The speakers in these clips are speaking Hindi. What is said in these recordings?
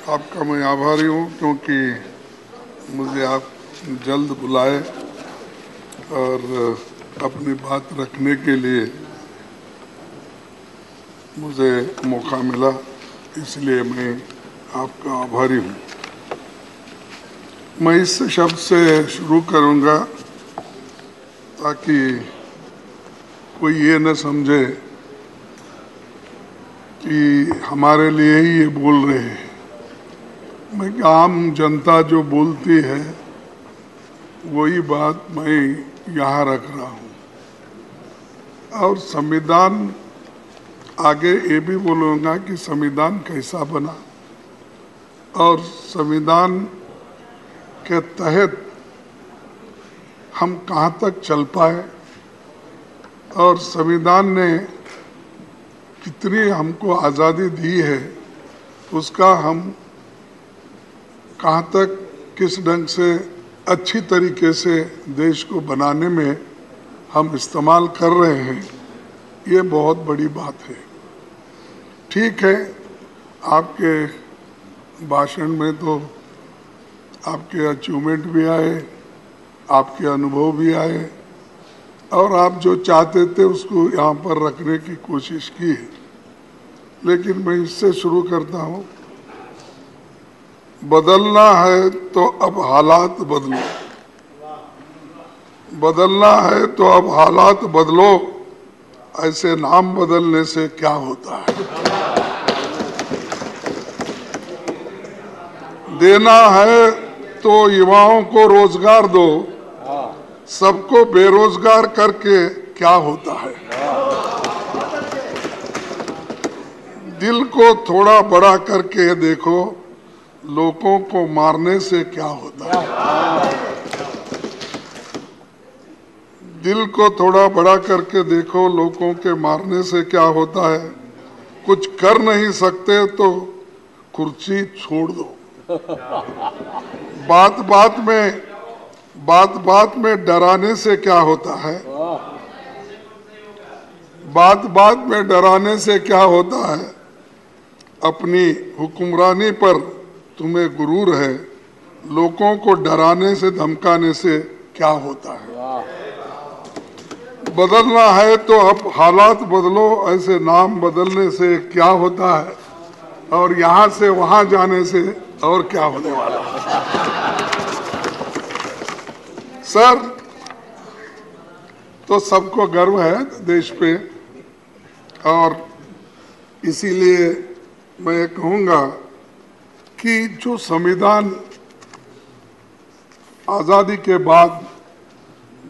आपका मैं आभारी हूँ क्योंकि मुझे आप जल्द बुलाए और अपनी बात रखने के लिए मुझे मौका मिला, इसलिए मैं आपका आभारी हूँ। मैं इस शब्द से शुरू करूँगा ताकि कोई ये न समझे कि हमारे लिए ही ये बोल रहे हैं। मैं आम जनता जो बोलती है वही बात मैं यहाँ रख रहा हूँ। और संविधान आगे ये भी बोलूँगा कि संविधान कैसा बना और संविधान के तहत हम कहाँ तक चल पाए और संविधान ने कितनी हमको आज़ादी दी है, उसका हम कहाँ तक किस ढंग से अच्छी तरीके से देश को बनाने में हम इस्तेमाल कर रहे हैं, ये बहुत बड़ी बात है। ठीक है, आपके भाषण में तो आपके अचीवमेंट भी आए, आपके अनुभव भी आए और आप जो चाहते थे उसको यहाँ पर रखने की कोशिश की है। लेकिन मैं इससे शुरू करता हूँ, बदलना है तो अब हालात बदलो, बदलना है तो अब हालात बदलो, ऐसे नाम बदलने से क्या होता है। देना है तो युवाओं को रोजगार दो, सबको बेरोजगार करके क्या होता है। दिल को थोड़ा बड़ा करके देखो, लोगों को मारने से क्या होता है। दिल को थोड़ा बड़ा करके देखो, लोगों के मारने से क्या होता है। कुछ कर नहीं सकते तो कुर्सी छोड़ दो। बात बात में डराने से क्या होता है। बात बात में डराने से क्या होता है। अपनी हुक्मरानी पर तुम्हें गुरूर है, लोगों को डराने से धमकाने से क्या होता है। बदलना है तो अब हालात बदलो, ऐसे नाम बदलने से क्या होता है और यहाँ से वहाँ जाने से और क्या होने वाला है। सर, तो सबको गर्व है देश पे और इसीलिए मैं कहूँगा कि जो संविधान आज़ादी के बाद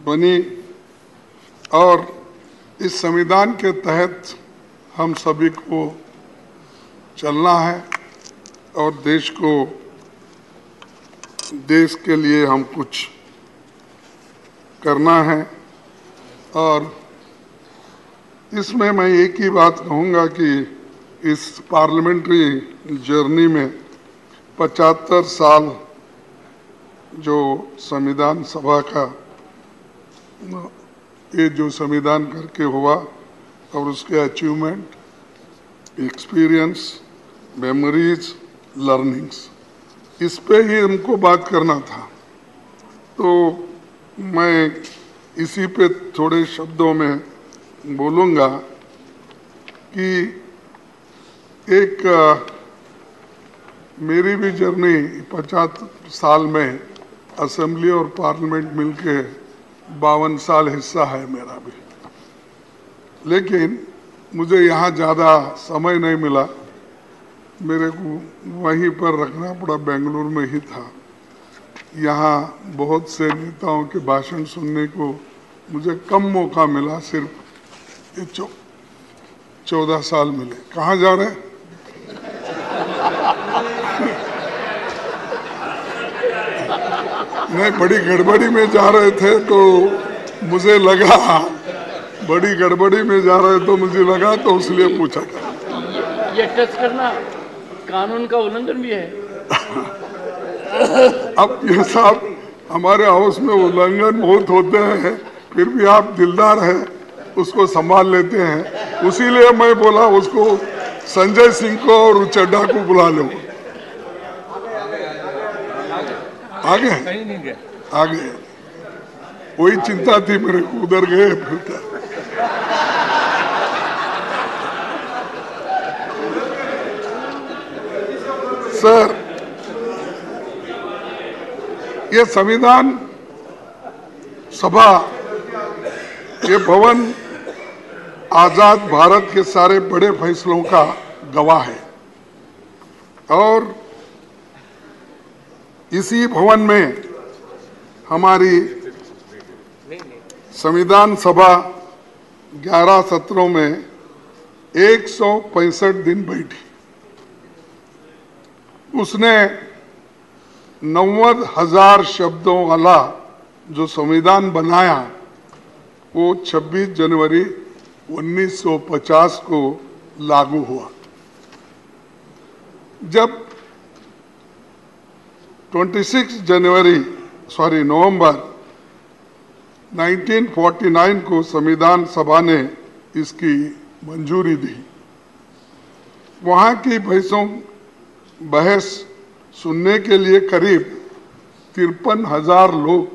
बनी और इस संविधान के तहत हम सभी को चलना है और देश के लिए हम कुछ करना है। और इसमें मैं एक ही बात कहूँगा कि इस पार्लियामेंट्री जर्नी में 75 साल जो संविधान सभा का ये जो संविधान करके हुआ और उसके अचीवमेंट, एक्सपीरियंस, मेमोरीज, लर्निंग्स, इस पे ही हमको बात करना था। तो मैं इसी पे थोड़े शब्दों में बोलूँगा कि एक मेरी भी जर्नी 50 साल में असेंबली और पार्लियामेंट मिलके 52 साल हिस्सा है मेरा भी। लेकिन मुझे यहाँ ज़्यादा समय नहीं मिला, मेरे को वहीं पर रखना पड़ा, बेंगलुरु में ही था। यहाँ बहुत से नेताओं के भाषण सुनने को मुझे कम मौका मिला, सिर्फ 14 साल मिले। कहाँ जा रहे हैं? नहीं, बड़ी गड़बड़ी में जा रहे थे तो मुझे लगा, बड़ी गड़बड़ी में जा रहे तो मुझे लगा, तो इसलिए पूछा। ये टच करना कानून का उल्लंघन भी है। अब ये साहब, हमारे हाउस में उल्लंघन बहुत होते हैं, फिर भी आप दिलदार हैं, उसको संभाल लेते हैं। उसीलिए मैं बोला उसको संजय सिंह को और चड्ढा को बुला लो। आ गए? कहीं नहीं गया। आ गए। वही चिंता थी मेरे को, उधर गए फिर क्या। सर, ये संविधान सभा, ये भवन आजाद भारत के सारे बड़े फैसलों का गवाह है और इसी भवन में हमारी संविधान सभा 11 सत्रों में 165 दिन बैठी। उसने 90,000 शब्दों वाला जो संविधान बनाया वो 26 जनवरी 1950 को लागू हुआ। जब 26 नवंबर 1949 को संविधान सभा ने इसकी मंजूरी दी। वहाँ की बहस सुनने के लिए करीब 53,000 लोग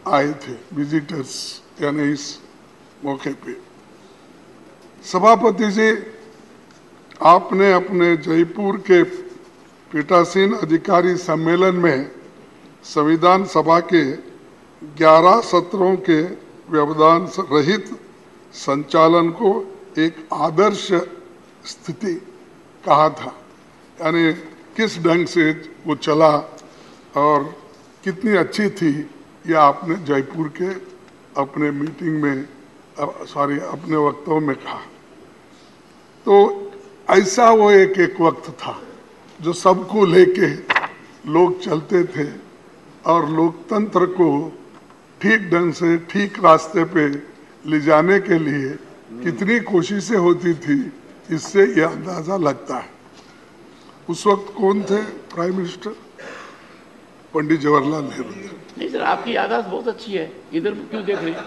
आए थे, विजिटर्स, यानी इस मौके पे। सभापति जी, आपने अपने जयपुर के पीठासीन अधिकारी सम्मेलन में संविधान सभा के 11 सत्रों के व्यवधान रहित संचालन को एक आदर्श स्थिति कहा था। यानी किस ढंग से वो चला और कितनी अच्छी थी, यह आपने जयपुर के अपने मीटिंग में अपने वक्तव्य में कहा। तो ऐसा वो एक वक्त था जो सबको लेके लोग चलते थे और लोकतंत्र को ठीक ढंग से ठीक रास्ते पे ले जाने के लिए कितनी कोशिशें होती थी, इससे यह अंदाजा लगता है। उस वक्त कौन थे प्राइम मिनिस्टर? पंडित जवाहरलाल नेहरू थे। नहीं सर, आपकी याददाश्त बहुत अच्छी है। इधर क्यों देख रहे हैं?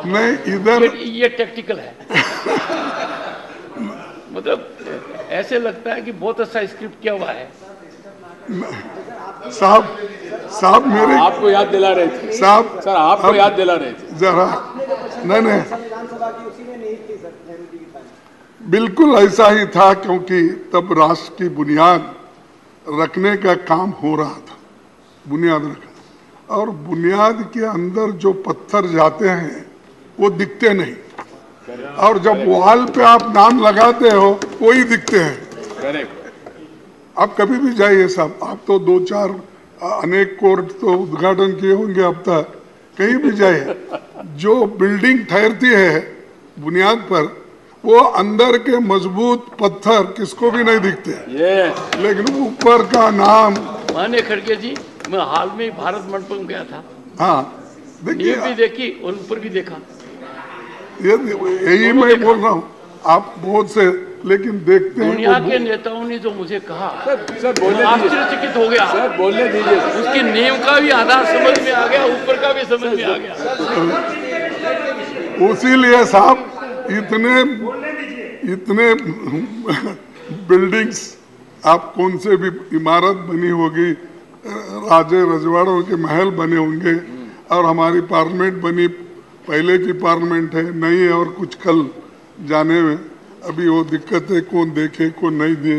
नहीं, इधर ये टैक्टिकल है। मतलब ऐसे लगता है कि बहुत अच्छा स्क्रिप्ट किया हुआ है। साहब मेरे आपको याद दिला रहे थे साहब, सर, आपको याद दिला रहे थे जरा। नहीं, बिल्कुल ऐसा ही था, क्योंकि तब राष्ट्र की बुनियाद रखने का काम हो रहा था। बुनियाद रखना, और बुनियाद के अंदर जो पत्थर जाते हैं वो दिखते नहीं, और जब वॉल पे आप नाम लगाते हो वही दिखते हैं। आप कभी भी जाइए साहब, आप तो 2-4 अनेक कोर्ट तो उद्घाटन किए होंगे अब तक, कहीं भी जाइए, जो बिल्डिंग ठहरती है बुनियाद पर, वो अंदर के मजबूत पत्थर किसको भी नहीं दिखते, लेकिन ऊपर का नाम। माने खड़गे जी, मैं हाल में भारत मंडपम गया था। हाँ, देखिए, भी देखी और ऊपर भी देखा। यही मैं बोल रहा हूँ, आप बहुत से लेकिन देखते हैं। दुनिया के नेताओं ने जो मुझे कहा, सर बोलने आश्चर्यचकित हो गया। सर बोलने दीजिए। उसकी नींव का भी आधार समझ में आ गया, ऊपर का भी समझ में आ गया। उसीलिए साहब इतने बिल्डिंग्स, आप कौन से भी इमारत बनी होगी, राजे रजवाड़ों के महल बने होंगे, और हमारी पार्लियामेंट बनी, पहले की पार्लियामेंट है, नई है, और कुछ कल जाने में अभी वो दिक्कत है, कौन देखे कौन नहीं दे,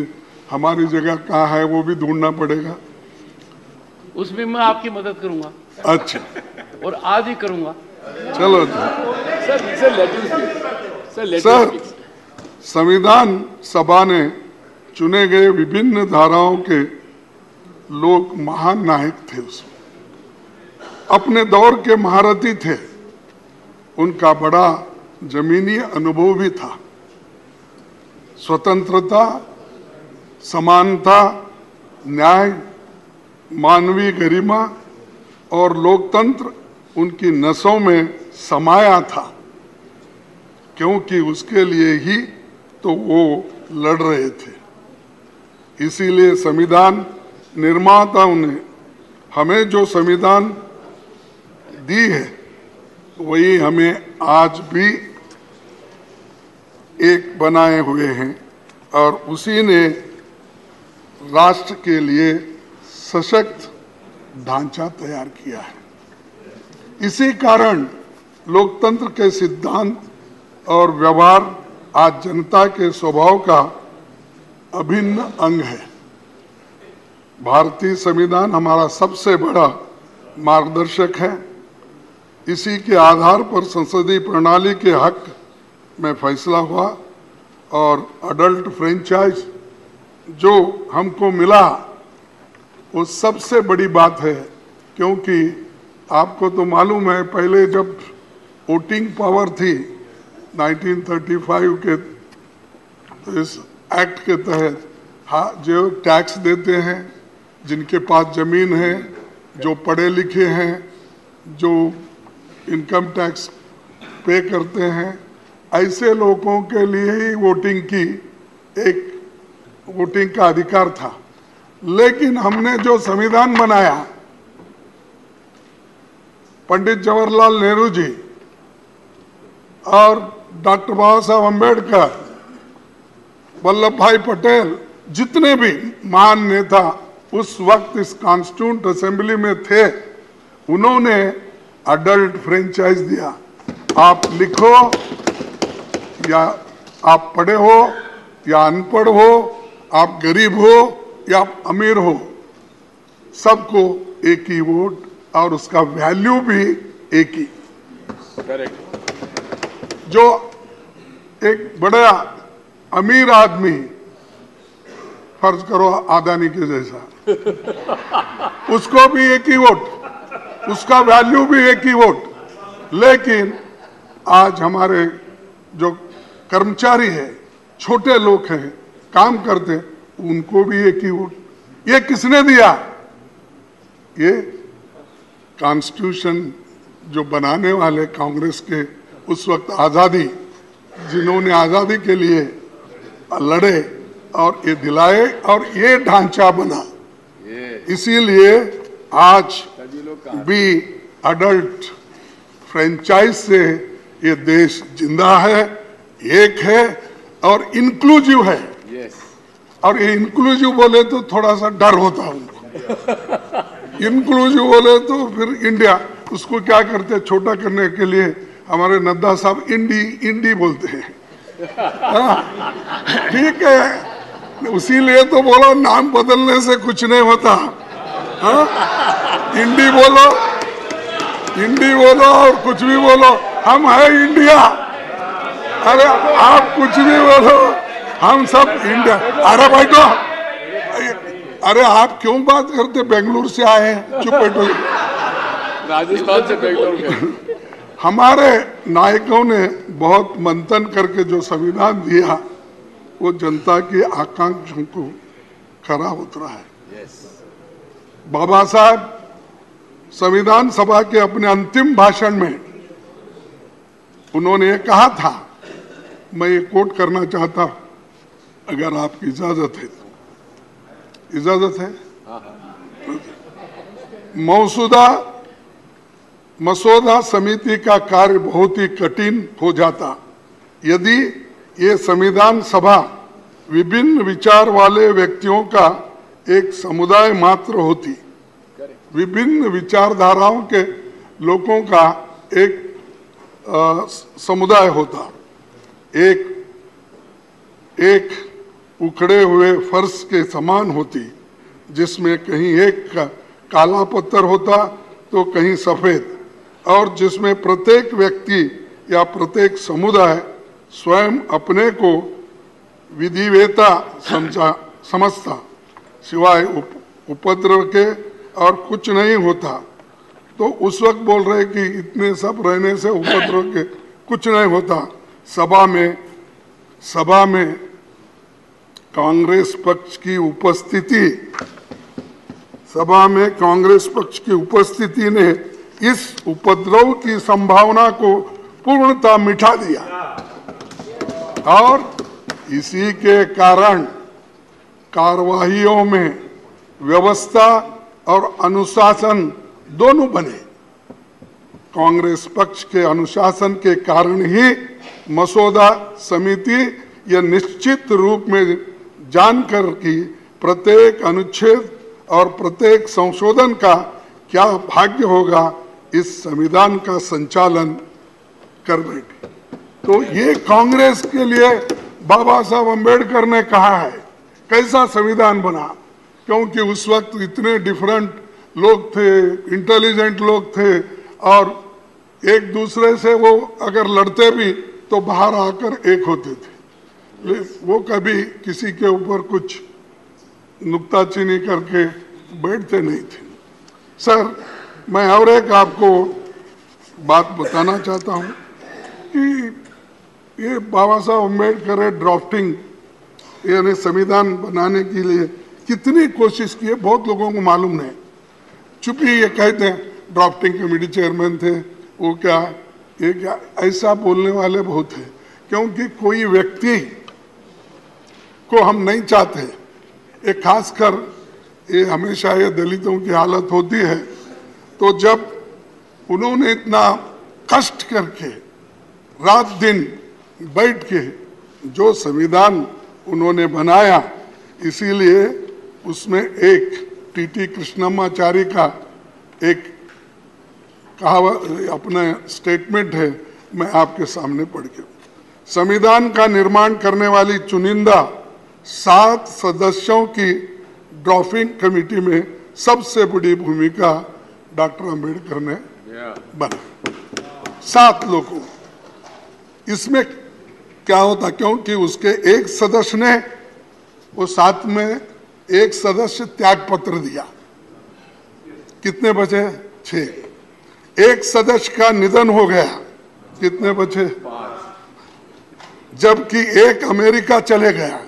हमारी जगह कहाँ है वो भी ढूंढना पड़ेगा। उसमें मैं आपकी मदद करूंगा। अच्छा, और आज ही करूंगा। चलो सर, संविधान सभा ने चुने गए विभिन्न धाराओं के लोग महान नायक थे। उसमें अपने दौर के महारथी थे, उनका बड़ा जमीनी अनुभव भी था। स्वतंत्रता, समानता, न्याय, मानवीय गरिमा और लोकतंत्र उनकी नसों में समाया था, क्योंकि उसके लिए ही तो वो लड़ रहे थे। इसीलिए संविधान निर्माताओं ने हमें जो संविधान दी है, वही हमें आज भी एक बनाए हुए हैं, और उसी ने राष्ट्र के लिए सशक्त ढांचा तैयार किया है। इसी कारण लोकतंत्र के सिद्धांत और व्यवहार आज जनता के स्वभाव का अभिन्न अंग है। भारतीय संविधान हमारा सबसे बड़ा मार्गदर्शक है। इसी के आधार पर संसदीय प्रणाली के हक में फैसला हुआ और अडल्ट फ्रेंचाइज जो हमको मिला वो सबसे बड़ी बात है, क्योंकि आपको तो मालूम है पहले जब वोटिंग पावर थी 1935 के तो इस एक्ट के तहत जो टैक्स देते हैं, जिनके पास जमीन है, जो पढ़े लिखे हैं, जो इनकम टैक्स पे करते हैं, ऐसे लोगों के लिए ही वोटिंग का अधिकार था। लेकिन हमने जो संविधान बनाया, पंडित जवाहरलाल नेहरू जी और डॉक्टर बाबा साहब अम्बेडकर, वल्लभ भाई पटेल, जितने भी महान नेता उस वक्त इस कॉन्स्टिट्यूंट असेंबली में थे, उन्होंने अडल्ट फ्रेंचाइज दिया। आप लिखो या आप पढ़े हो या अनपढ़ हो, आप गरीब हो या आप अमीर हो, सबको एक ही वोट और उसका वैल्यू भी एक ही। करेक्ट। जो एक बड़ा अमीर आदमी, फर्ज करो अदानी के जैसा, उसको भी एक ही वोट, उसका वैल्यू भी एक ही वोट। लेकिन आज हमारे जो कर्मचारी है, छोटे लोग हैं, काम करते, उनको भी एक ही वोट। ये किसने दिया? ये कॉन्स्टिट्यूशन जो बनाने वाले कांग्रेस के उस वक्त आज़ादी, जिन्होंने आज़ादी के लिए लड़े और ये दिलाए और ये ढांचा बना। इसीलिए आज भी अडल्ट फ्रेंचाइज से ये देश जिंदा है, एक है और इंक्लूसिव है। और ये इंक्लूसिव बोले तो थोड़ा सा डर होता है उनको। इंक्लूसिव बोले तो फिर इंडिया, उसको क्या करते, छोटा करने के लिए हमारे नड्डा साहब इंडी बोलते हैं। ठीक है, उसीलिए तो बोलो नाम बदलने से कुछ नहीं होता। इंडी बोलो और कुछ भी बोलो, हम है इंडिया। अरे आप कुछ भी बोलो, हम सब इंडिया। अरे बैठो, अरे आप क्यों बात करते, बेंगलुरु से आए हैं, चुप बैठो। राजस्थान से बेंगलुरु। हमारे नायकों ने बहुत मंथन करके जो संविधान दिया, वो जनता की आकांक्षाओं को खरा उतरा है। बाबा साहब संविधान सभा के अपने अंतिम भाषण में उन्होंने ये कहा था, मैं ये कोट करना चाहता हूं, अगर आपकी इजाजत है तो। इजाजत है? मसौदा समिति का कार्य बहुत ही कठिन हो जाता यदि ये संविधान सभा विभिन्न विचार वाले व्यक्तियों का एक समुदाय मात्र होती। विभिन्न विचारधाराओं के लोगों का एक समुदाय होता। एक उखड़े हुए फर्श के समान होती, जिसमें कहीं एक काला पत्थर होता तो कहीं सफेद, और जिसमें प्रत्येक व्यक्ति या प्रत्येक समुदाय स्वयं अपने को विधिवेता समझता, सिवाय उपद्रव के और कुछ नहीं होता। तो उस वक्त बोल रहे कि इतने सब रहने से उपद्रव के कुछ नहीं होता। सभा में कांग्रेस पक्ष की उपस्थिति ने इस उपद्रव की संभावना को पूर्णतः मिटा दिया, और इसी के कारण कार्यवाहियों में व्यवस्था और अनुशासन दोनों बने। कांग्रेस पक्ष के अनुशासन के कारण ही मसौदा समिति यह निश्चित रूप में जानकर कि प्रत्येक अनुच्छेद और प्रत्येक संशोधन का क्या भाग्य होगा इस संविधान का संचालन कर बैठी। तो ये कांग्रेस के लिए बाबा साहब अम्बेडकर ने कहा है कैसा संविधान बना, क्योंकि उस वक्त इतने डिफरेंट लोग थे, इंटेलिजेंट लोग थे, और एक दूसरे से वो अगर लड़ते भी तो बाहर आकर एक होते थे। वो कभी किसी के ऊपर कुछ नुक्ताचीनी करके बैठते नहीं थे। सर, मैं और एक आपको बात बताना चाहता हूँ कि ये बाबा साहब अम्बेडकर है ड्राफ्टिंग यानी संविधान बनाने के लिए कितनी कोशिश की है बहुत लोगों को मालूम नहीं। चुपी ये कहते हैं ड्राफ्टिंग कमेटी चेयरमैन थे, वो क्या ये क्या, ऐसा बोलने वाले बहुत हैं, क्योंकि कोई व्यक्ति को हम नहीं चाहते। ये खासकर ये हमेशा ये दलितों की हालत होती है, तो जब उन्होंने इतना कष्ट करके रात दिन बैठ के जो संविधान उन्होंने बनाया, इसीलिए उसमें एक टीटी कृष्णमाचारी का एक कहावत अपना स्टेटमेंट है, मैं आपके सामने पढ़ के। संविधान का निर्माण करने वाली चुनिंदा 7 सदस्यों की ड्राफ्टिंग कमेटी में सबसे बड़ी भूमिका डॉक्टर अंबेडकर ने बना। 7 लोगों, इसमें क्या होता, क्योंकि उसके एक सदस्य ने वो 7 में एक सदस्य त्याग पत्र दिया, कितने बचे 6। एक सदस्य का निधन हो गया, कितने बचे 5। जबकि एक अमेरिका चले गया,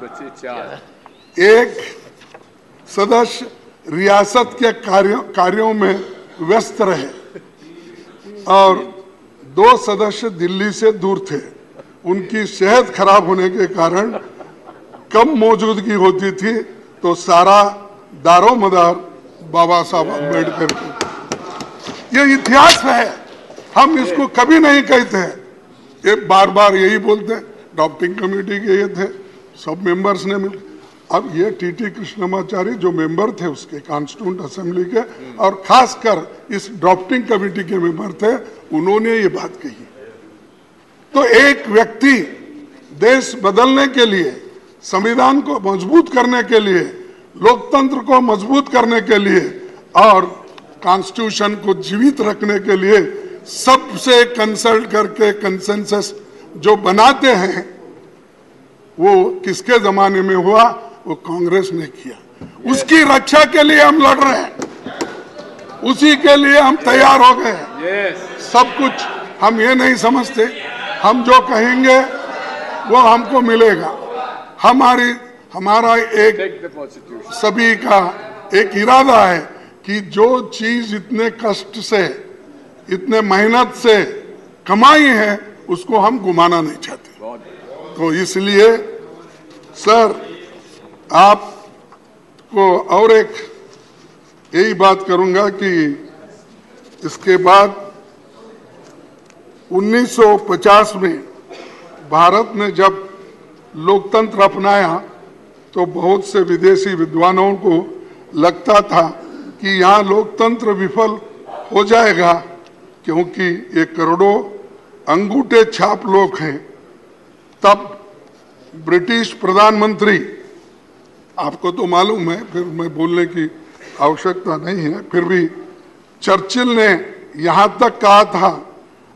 बचे 4। एक सदस्य रियासत के कार्यों में व्यस्त रहे और 2 सदस्य दिल्ली से दूर थे। उनकी सेहत खराब होने के कारण कम मौजूदगी होती थी, तो सारा दारोमदार बाबा साहब अम्बेडकर की। ये इतिहास है, हम इसको कभी नहीं कहते। ये बार बार यही बोलते हैं ड्राफ्टिंग कमेटी के ये थे, सब मेंबर्स ने मिल। अब ये टीटी कृष्णमाचारी जो मेंबर थे उसके कॉन्स्टिट्यूंट असेंबली के, और खासकर इस ड्राफ्टिंग कमेटी के मेंबर थे, उन्होंने ये बात कही। तो एक व्यक्ति देश बदलने के लिए, संविधान को मजबूत करने के लिए, लोकतंत्र को मजबूत करने के लिए और कॉन्स्टिट्यूशन को जीवित रखने के लिए सबसे कंसल्ट करके कंसेंसस जो बनाते हैं, वो किसके जमाने में हुआ, वो कांग्रेस ने किया। उसकी रक्षा के लिए हम लड़ रहे हैं, उसी के लिए हम तैयार हो गए। सब कुछ हम ये नहीं समझते, हम जो कहेंगे वो हमको मिलेगा। हमारा एक सभी का एक इरादा है कि जो चीज इतने कष्ट से, इतने मेहनत से कमाई है, उसको हम गुमाना नहीं चाहते। तो इसलिए सर, आपको और एक यही बात करूंगा कि इसके बाद 1950 में भारत ने जब लोकतंत्र अपनाया तो बहुत से विदेशी विद्वानों को लगता था कि यहाँ लोकतंत्र विफल हो जाएगा, क्योंकि ये करोड़ों अंगूठे छाप लोग हैं। तब ब्रिटिश प्रधानमंत्री, आपको तो मालूम है, फिर मैं बोलने की आवश्यकता नहीं है, फिर भी चर्चिल ने यहाँ तक कहा था,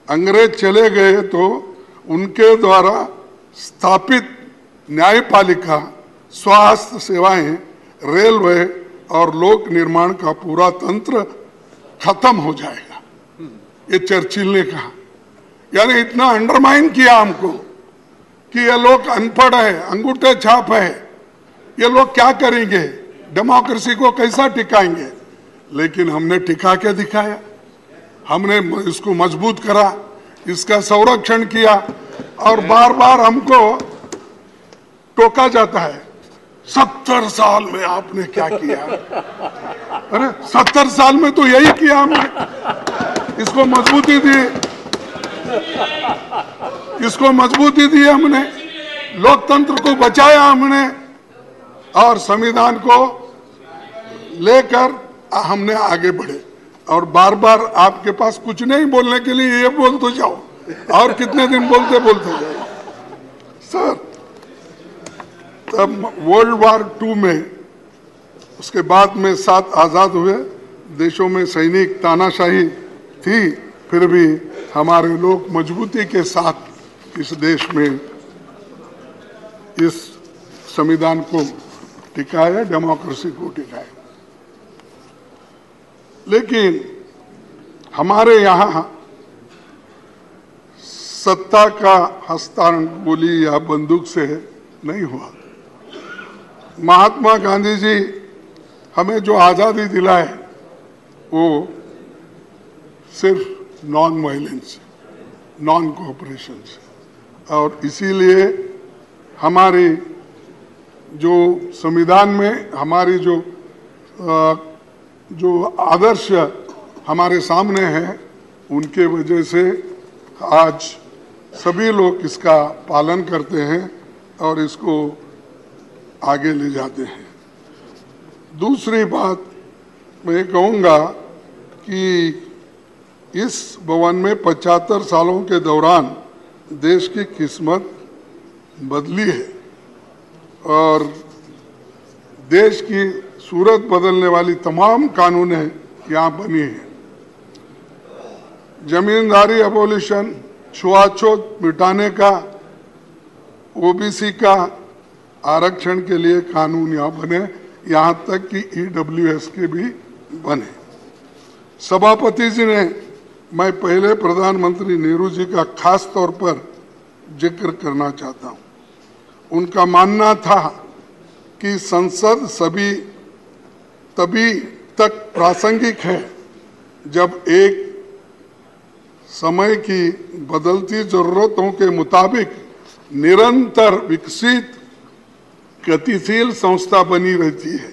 अंग्रेज चले गए तो उनके द्वारा स्थापित न्यायपालिका, स्वास्थ्य सेवाएं, रेलवे और लोक निर्माण का पूरा तंत्र खत्म हो जाएगा, ये चर्चिल ने कहा। यानी इतना अंडरमाइन किया हमको कि ये लोग अनपढ़ है, अंगूठे छाप है, ये लोग क्या करेंगे, डेमोक्रेसी को कैसा टिकाएंगे। लेकिन हमने टिका के दिखाया, हमने इसको मजबूत करा, इसका संरक्षण किया। और बार बार हमको टोका जाता है, 70 साल में आपने क्या किया। अरे 70 साल में तो यही किया हमने, इसको मजबूती दी, इसको मजबूती दी हमने, लोकतंत्र को बचाया हमने और संविधान को लेकर हमने आगे बढ़े। और बार बार आपके पास कुछ नहीं बोलने के लिए ये बोल तो जाओ, और कितने दिन बोलते जाओ। सर, तब वर्ल्ड वार 2 में, उसके बाद में 7 आज़ाद हुए देशों में सैनिक तानाशाही थी, फिर भी हमारे लोग मजबूती के साथ इस देश में इस संविधान को टिकाया, डेमोक्रेसी को टिकाया। लेकिन हमारे यहाँ सत्ता का हस्तांतरण गोली या बंदूक से नहीं हुआ। महात्मा गांधी जी हमें जो आज़ादी दिलाए वो सिर्फ नॉन वायलेंस, नॉन कोऑपरेशन से, और इसीलिए हमारी जो संविधान में हमारी जो आदर्श हमारे सामने हैं, उनके वजह से आज सभी लोग इसका पालन करते हैं और इसको आगे ले जाते हैं। दूसरी बात मैं कहूँगा कि इस भवन में 75 सालों के दौरान देश की किस्मत बदली है और देश की सूरत बदलने वाली तमाम कानूनें यहाँ बनी हैं। जमींदारी अबोलिशन, छुआछूत मिटाने का, ओबीसी का आरक्षण के लिए कानून यहाँ बने, यहाँ तक कि ईडब्ल्यूएस के भी बने। सभापति जी ने, मैं पहले प्रधानमंत्री नेहरू जी का खास तौर पर जिक्र करना चाहता हूँ। उनका मानना था कि संसद तभी तक प्रासंगिक है जब एक समय की बदलती जरूरतों के मुताबिक निरंतर विकसित गतिशील संस्था बनी रहती है।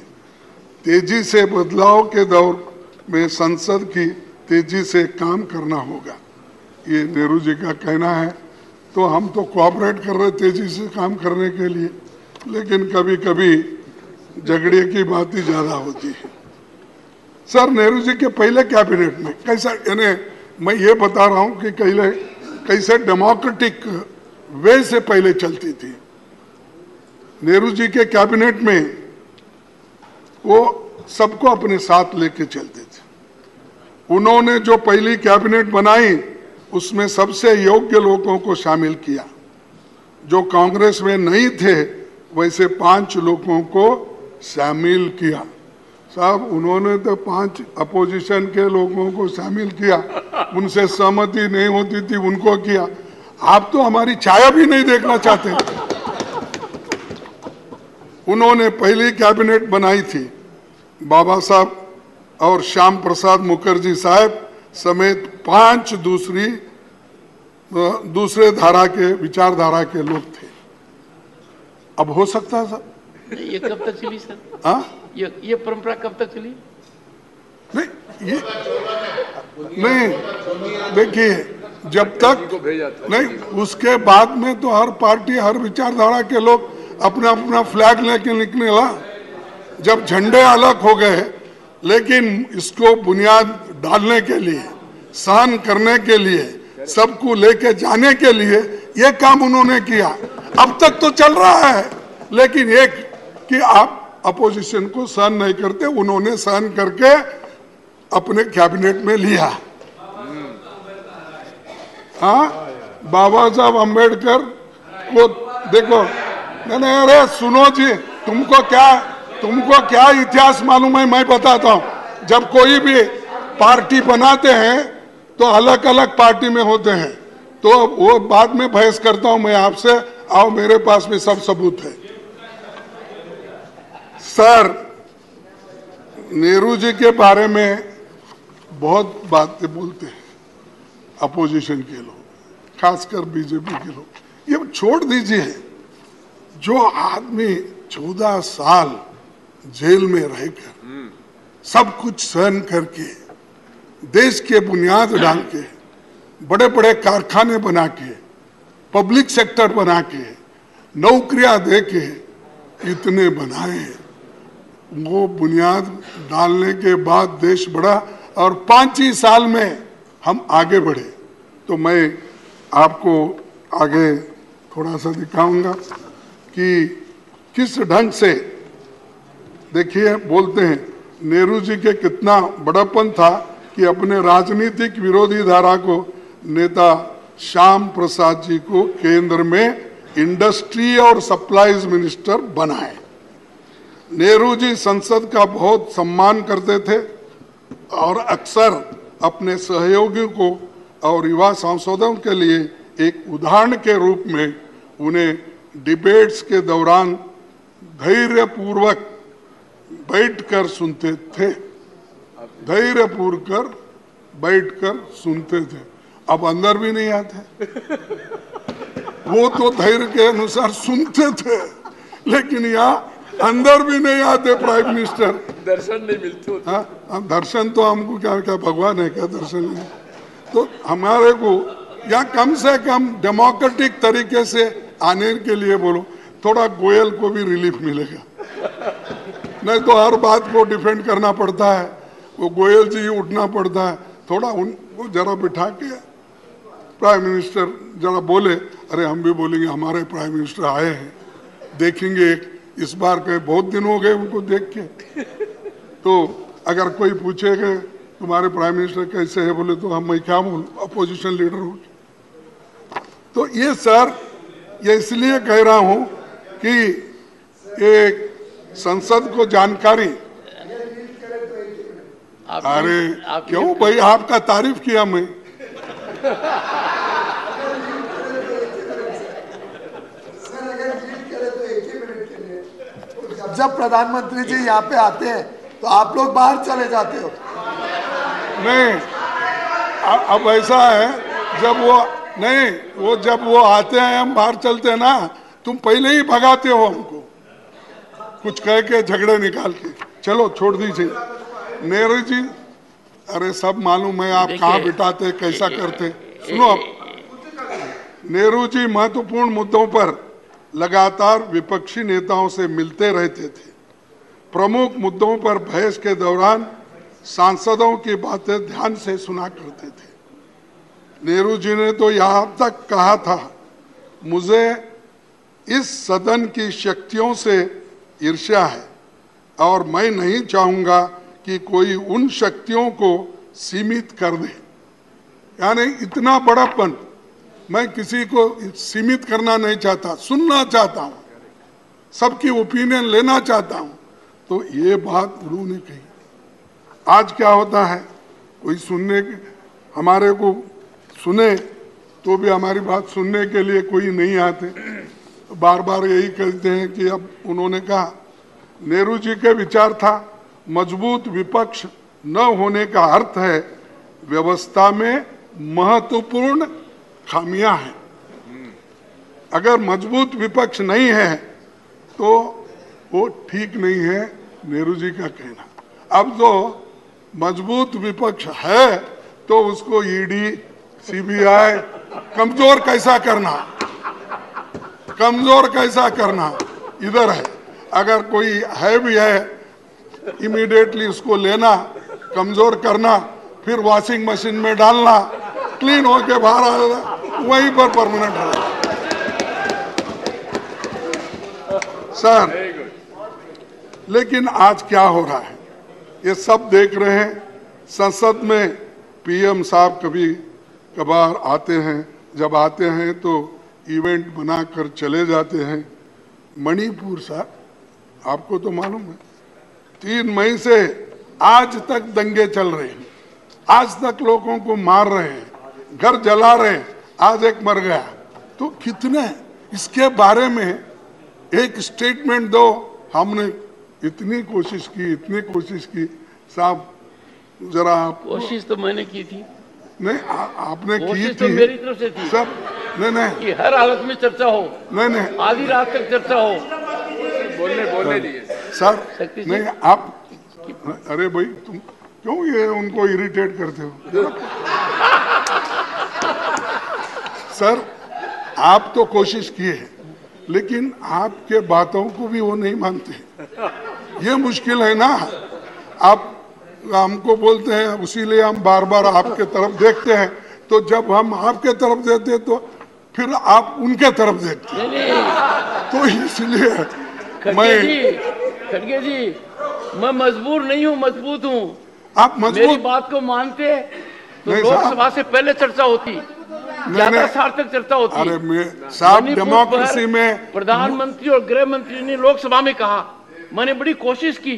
तेजी से बदलाव के दौर में संसद की तेजी से काम करना होगा, ये नेहरू जी का कहना है। तो हम तो कोऑपरेट कर रहे तेजी से काम करने के लिए, लेकिन कभी कभी झगड़े की बात ही ज्यादा होती है। सर, नेहरू जी के पहले कैबिनेट में कैसा, यानी मैं ये बता रहा हूँ कि कैसे डेमोक्रेटिक वे से पहले चलती थी। नेहरू जी के कैबिनेट में वो सबको अपने साथ लेके चलते थे। उन्होंने जो पहली कैबिनेट बनाई उसमें सबसे योग्य लोगों को शामिल किया। जो कांग्रेस में नहीं थे वैसे 5 लोगों को शामिल किया। साहब, उन्होंने तो 5 अपोजिशन के लोगों को शामिल किया, उनसे सहमति नहीं होती थी उनको किया। आप तो हमारी छाया भी नहीं देखना चाहते। उन्होंने पहली कैबिनेट बनाई थी बाबा साहब और श्याम प्रसाद मुखर्जी साहब समेत 5 दूसरे धारा के विचारधारा के लोग थे। अब हो सकता है सर? ये कब तक चली सर? हाँ, ये परंपरा कब तक चली? नहीं, देखिए, जब तक नहीं, उसके बाद में तो हर पार्टी, हर विचारधारा के लोग अपना अपना फ्लैग लेके निकले ला। जब झंडे अलग हो गए, लेकिन इसको बुनियाद डालने के लिए, सहन करने के लिए, सबको लेके जाने के लिए ये काम उन्होंने किया। अब तक तो चल रहा है, लेकिन एक कि आप अपोजिशन को सहन नहीं करते, उन्होंने सहन करके अपने कैबिनेट में लिया। हाँ, बाबा साहब अम्बेडकर को देखो। नहीं, अरे सुनो जी, तुमको क्या इतिहास मालूम है? मैं बताता हूँ। जब कोई भी पार्टी बनाते हैं तो अलग अलग पार्टी में होते हैं, तो वो बाद में बहस करता हूं मैं आपसे। आओ, मेरे पास में सब सबूत है। सर, नेहरू जी के बारे में बहुत बातें बोलते हैं अपोजिशन के लोग, खासकर बीजेपी के लोग। ये छोड़ दीजिए, जो आदमी 14 साल जेल में रहकर सब कुछ सहन करके, देश के बुनियाद डाल के, बड़े बड़े कारखाने बना के, पब्लिक सेक्टर बना के, नौकरियां दे के इतने बनाए, वो बुनियाद डालने के बाद देश बढ़ा और 5 ही साल में हम आगे बढ़े। तो मैं आपको आगे थोड़ा सा दिखाऊंगा कि किस ढंग से, देखिए बोलते हैं नेहरू जी के कितना बड़प्पन था कि अपने राजनीतिक विरोधी धारा को नेता श्याम प्रसाद जी को केंद्र में इंडस्ट्री और सप्लाईज मिनिस्टर बनाए। नेहरू जी संसद का बहुत सम्मान करते थे और अक्सर अपने सहयोगियों को और युवा सांसदों के लिए एक उदाहरण के रूप में उन्हें डिबेट्स के दौरान धैर्यपूर्वक बैठकर सुनते थे, धैर्यपूर्वक बैठकर सुनते थे। अब अंदर भी नहीं आते, वो तो धैर्य के अनुसार सुनते थे, लेकिन यहाँ अंदर भी नहीं आते प्राइम मिनिस्टर। दर्शन नहीं मिलते होते। हाँ, दर्शन तो हमको क्या क्या भगवान है क्या दर्शन नहीं? तो हमारे को या कम से कम डेमोक्रेटिक तरीके से आने के लिए बोलो, थोड़ा गोयल को भी रिलीफ मिलेगा। नहीं तो हर बात को डिफेंड करना पड़ता है, वो गोयल जी उठना पड़ता है। थोड़ा उनको जरा बिठा के प्राइम मिनिस्टर जरा बोले, अरे हम भी बोलेंगे हमारे प्राइम मिनिस्टर आए हैं, देखेंगे इस बार के बहुत दिन हो गए उनको देख के। तो अगर कोई पूछेगा तुम्हारे प्राइम मिनिस्टर कैसे है, बोले तो हम मैं क्या बोलूं, अपोजिशन लीडर हूं। तो ये सर, ये इसलिए कह रहा हूं कि एक संसद को जानकारी, अरे क्यों भाई, आपका तारीफ किया मैं। जब प्रधानमंत्री जी यहाँ पे आते हैं तो आप लोग बाहर चले जाते हो। नहीं, अब ऐसा है, जब वो नहीं, वो जब वो आते हैं हम बाहर चलते हैं ना, तुम पहले ही भगाते हो हमको कुछ कह के, झगड़े निकाल के। चलो छोड़ दीजिए। नेहरू जी, अरे सब मालूम है आप कहाँ बिठाते कैसा करते। सुनो, अब नेहरू जी महत्वपूर्ण मुद्दों पर लगातार विपक्षी नेताओं से मिलते रहते थे। प्रमुख मुद्दों पर बहस के दौरान सांसदों की बातें ध्यान से सुना करते थे। नेहरू जी ने तो यहाँ तक कहा था, मुझे इस सदन की शक्तियों से ईर्ष्या है और मैं नहीं चाहूंगा कि कोई उन शक्तियों को सीमित कर दे। यानी इतना बड़ापन, मैं किसी को सीमित करना नहीं चाहता, सुनना चाहता हूँ, सबकी ओपिनियन लेना चाहता हूँ। तो ये बात उन्होंने कही। आज क्या होता है, कोई सुनने, हमारे को सुने तो भी हमारी बात सुनने के लिए कोई नहीं आते, बार बार यही कहते हैं कि अब उन्होंने कहा। नेहरू जी के विचार था, मजबूत विपक्ष न होने का अर्थ है व्यवस्था में महत्वपूर्ण खामियां हैं। अगर मजबूत विपक्ष नहीं है तो वो ठीक नहीं है, नेहरू जी का कहना। अब तो मजबूत विपक्ष है तो उसको ईडी, सीबीआई कमजोर कैसा करना, कमजोर कैसा करना इधर है। अगर कोई है भी है, इमीडिएटली उसको लेना, कमजोर करना, फिर वॉशिंग मशीन में डालना, क्लीन होके बाहर आ जाना, वहीं पर परमानेंट है। सर, लेकिन आज क्या हो रहा है, ये सब देख रहे हैं। संसद में पीएम साहब कभी कभार आते हैं, जब आते हैं तो इवेंट बनाकर चले जाते हैं। मणिपुर साहब, आपको तो मालूम है, 3 मई से आज तक दंगे चल रहे हैं, आज तक लोगों को मार रहे हैं, घर जला रहे हैं, आज एक मर गया। तो कितने, इसके बारे में एक स्टेटमेंट दो। हमने इतनी कोशिश की साहब, जरा कोशिश तो मैंने की थी। नहीं, आपने की कोशिश थी, तो मेरी तरफ से थी सर। नहीं कि हर हालत में चर्चा हो, नहीं आधी रात तक चर्चा हो। बोलने दिए सर, शक्ति जी। नहीं आप, अरे भाई तुम क्यों ये उनको इरिटेट करते हो? सर, आप तो कोशिश किए हैं, लेकिन आपके बातों को भी वो नहीं मानते। ये मुश्किल है ना। आप हमको बोलते हैं, उसीलिए हम बार बार आपके तरफ देखते हैं। तो जब हम आपके तरफ देते तो फिर आप उनके तरफ देखते हैं। तो इसलिए खड़गे जी, मैं मजबूर नहीं हूँ, मजबूत हूँ। आप मजबूत, मेरी बात को मानते तो लोकसभा से पहले चर्चा होती, ज्यादा सार्थक चर्चा होती। अरे साहब, डेमोक्रेसी में प्रधानमंत्री और गृह मंत्री ने लोकसभा में कहा, मैंने बड़ी कोशिश की